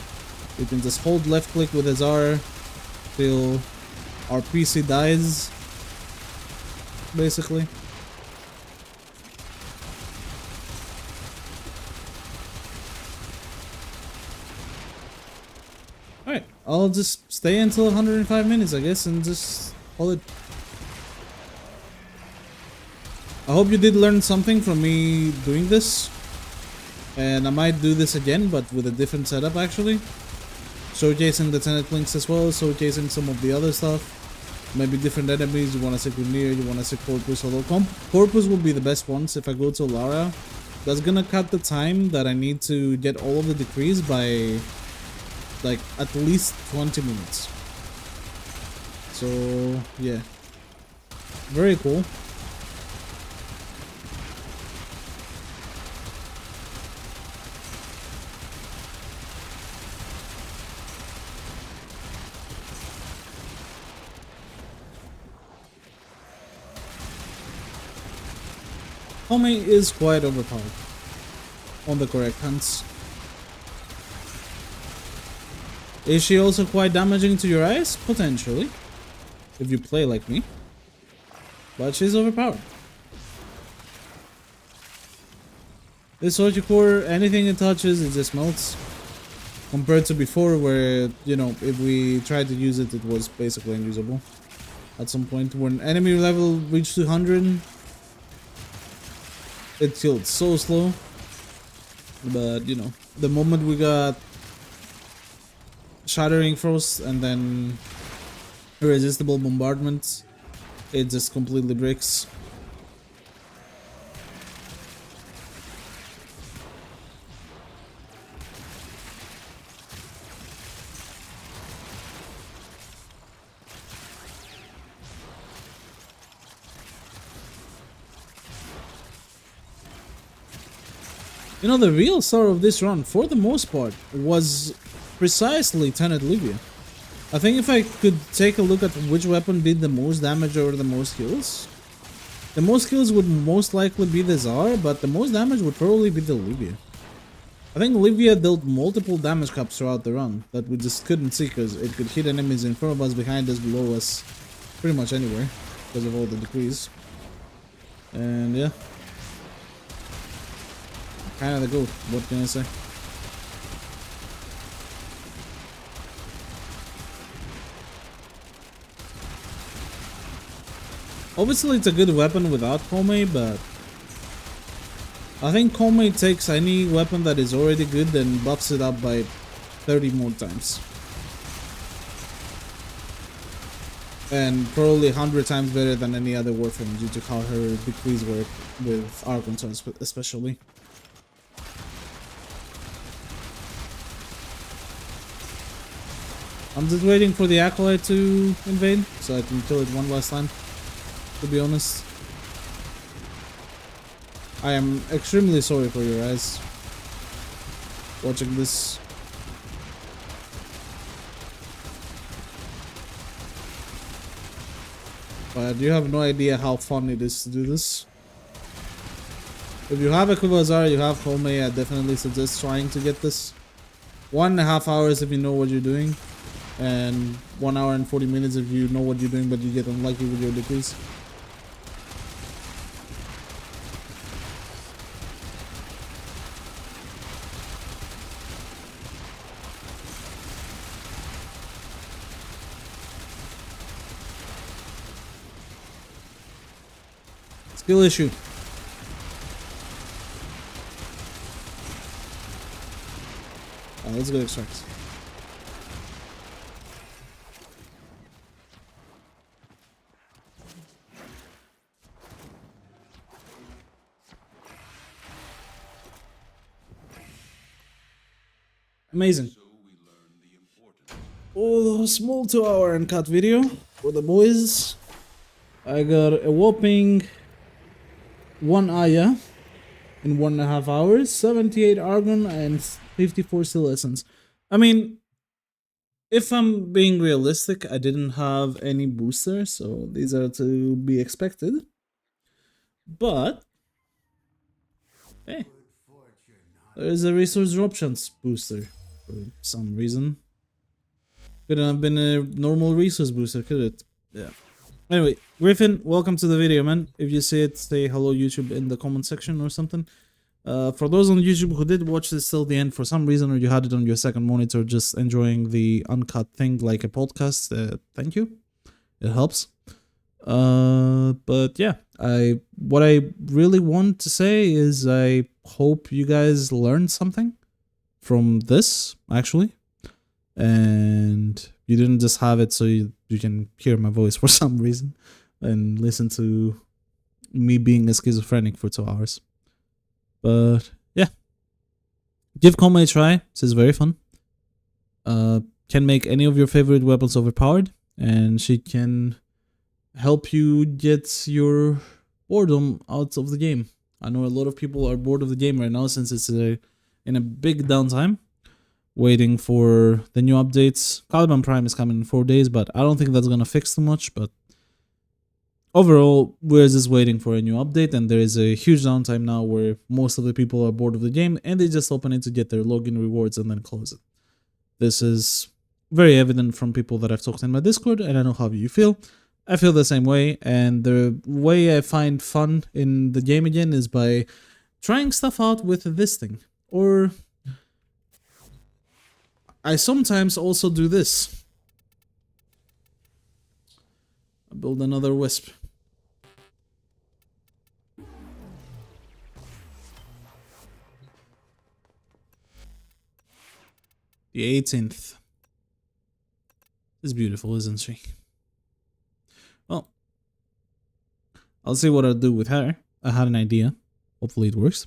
We can just hold left click with his R till our PC dies, basically. Alright, I'll just stay until 105 minutes, I guess, and just hold it. I hope you did learn something from me doing this. And I might do this again, but with a different setup actually. Showcasing the Tenet links as well, showcasing some of the other stuff. Maybe different enemies, you want to see Koumei, you want to see Corpus, although Corpus will be the best ones if I go to Lara. That's gonna cut the time that I need to get all of the decrees by like at least 20 minutes. So yeah, very cool. Koumei is quite overpowered on the correct hands. Is she also quite damaging to your eyes? Potentially, if you play like me. But she's overpowered. This Horticore, anything it touches, it just melts. Compared to before where, you know, if we tried to use it, it was basically unusable. At some point when enemy level reached 200, it killed so slow. But, you know, the moment we got Shattering Frost and then Irresistible Bombardment, it just completely breaks. You know, the real star of this run, for the most part, was precisely Tenet Livia. I think if I could take a look at which weapon did the most damage or the most kills, the most kills would most likely be the Tsar, but the most damage would probably be the Livia. I think Livia dealt multiple damage caps throughout the run that we just couldn't see because it could hit enemies in front of us, behind us, below us, pretty much anywhere because of all the decrees. And yeah. Kind of the goat, what can I say? Obviously it's a good weapon without Koumei, but I think Koumei takes any weapon that is already good and buffs it up by 30 more times. And probably 100 times better than any other Warframe due to how her decrees work with Archons especially. I'm just waiting for the Acolyte to invade so I can kill it one last time, to be honest. I am extremely sorry for your eyes watching this. But you have no idea how fun it is to do this. If you have a Kuvazar, you have Koumei, I definitely suggest trying to get this. 1.5 hours if you know what you're doing. And 1 hour and 40 minutes if you know what you're doing but you get unlucky with your decrees. Skill issue. Let's go extract. Amazing. Oh, small 2-hour Uncut video for the boys. I got a whopping 1 Aya in 1.5 hours, 78 Argon, and 54 Steel Essence. I mean, if I'm being realistic, I didn't have any boosters, so these are to be expected. But hey, there is a resource drop chance booster for some reason. Couldn't have been a normal resource booster, could it? Yeah. Anyway, Griffin, welcome to the video, man. If you see it, say hello YouTube in the comment section or something. For those on YouTube who did watch this till the end for some reason, or you had it on your second monitor just enjoying the uncut thing like a podcast, thank you. It helps. But yeah, what I really want to say is I hope you guys learned something from this, actually. And you didn't just have it so you can hear my voice for some reason and listen to me being a schizophrenic for 2 hours. But yeah, give Koumei a try. This is very fun. Can make any of your favorite weapons overpowered, and she can help you get your boredom out of the game. I know a lot of people are bored of the game right now since it's in a big downtime, waiting for the new updates. Caliban Prime is coming in 4 days, but I don't think that's gonna fix too much. But overall, we're just waiting for a new update, and there is a huge downtime now where most of the people are bored of the game and they just open it to get their login rewards and then close it. This is very evident from people that I've talked in my Discord, and I know how you feel. I feel the same way, and the way I find fun in the game again is by trying stuff out with this thing. Or I sometimes also do this. I build another wisp. The 18th. Is beautiful, isn't she? Well, I'll see what I'll do with her. I had an idea. Hopefully it works.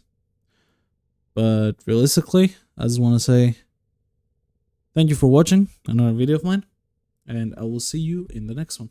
But realistically, I just want to say thank you for watching another video of mine, and I will see you in the next one.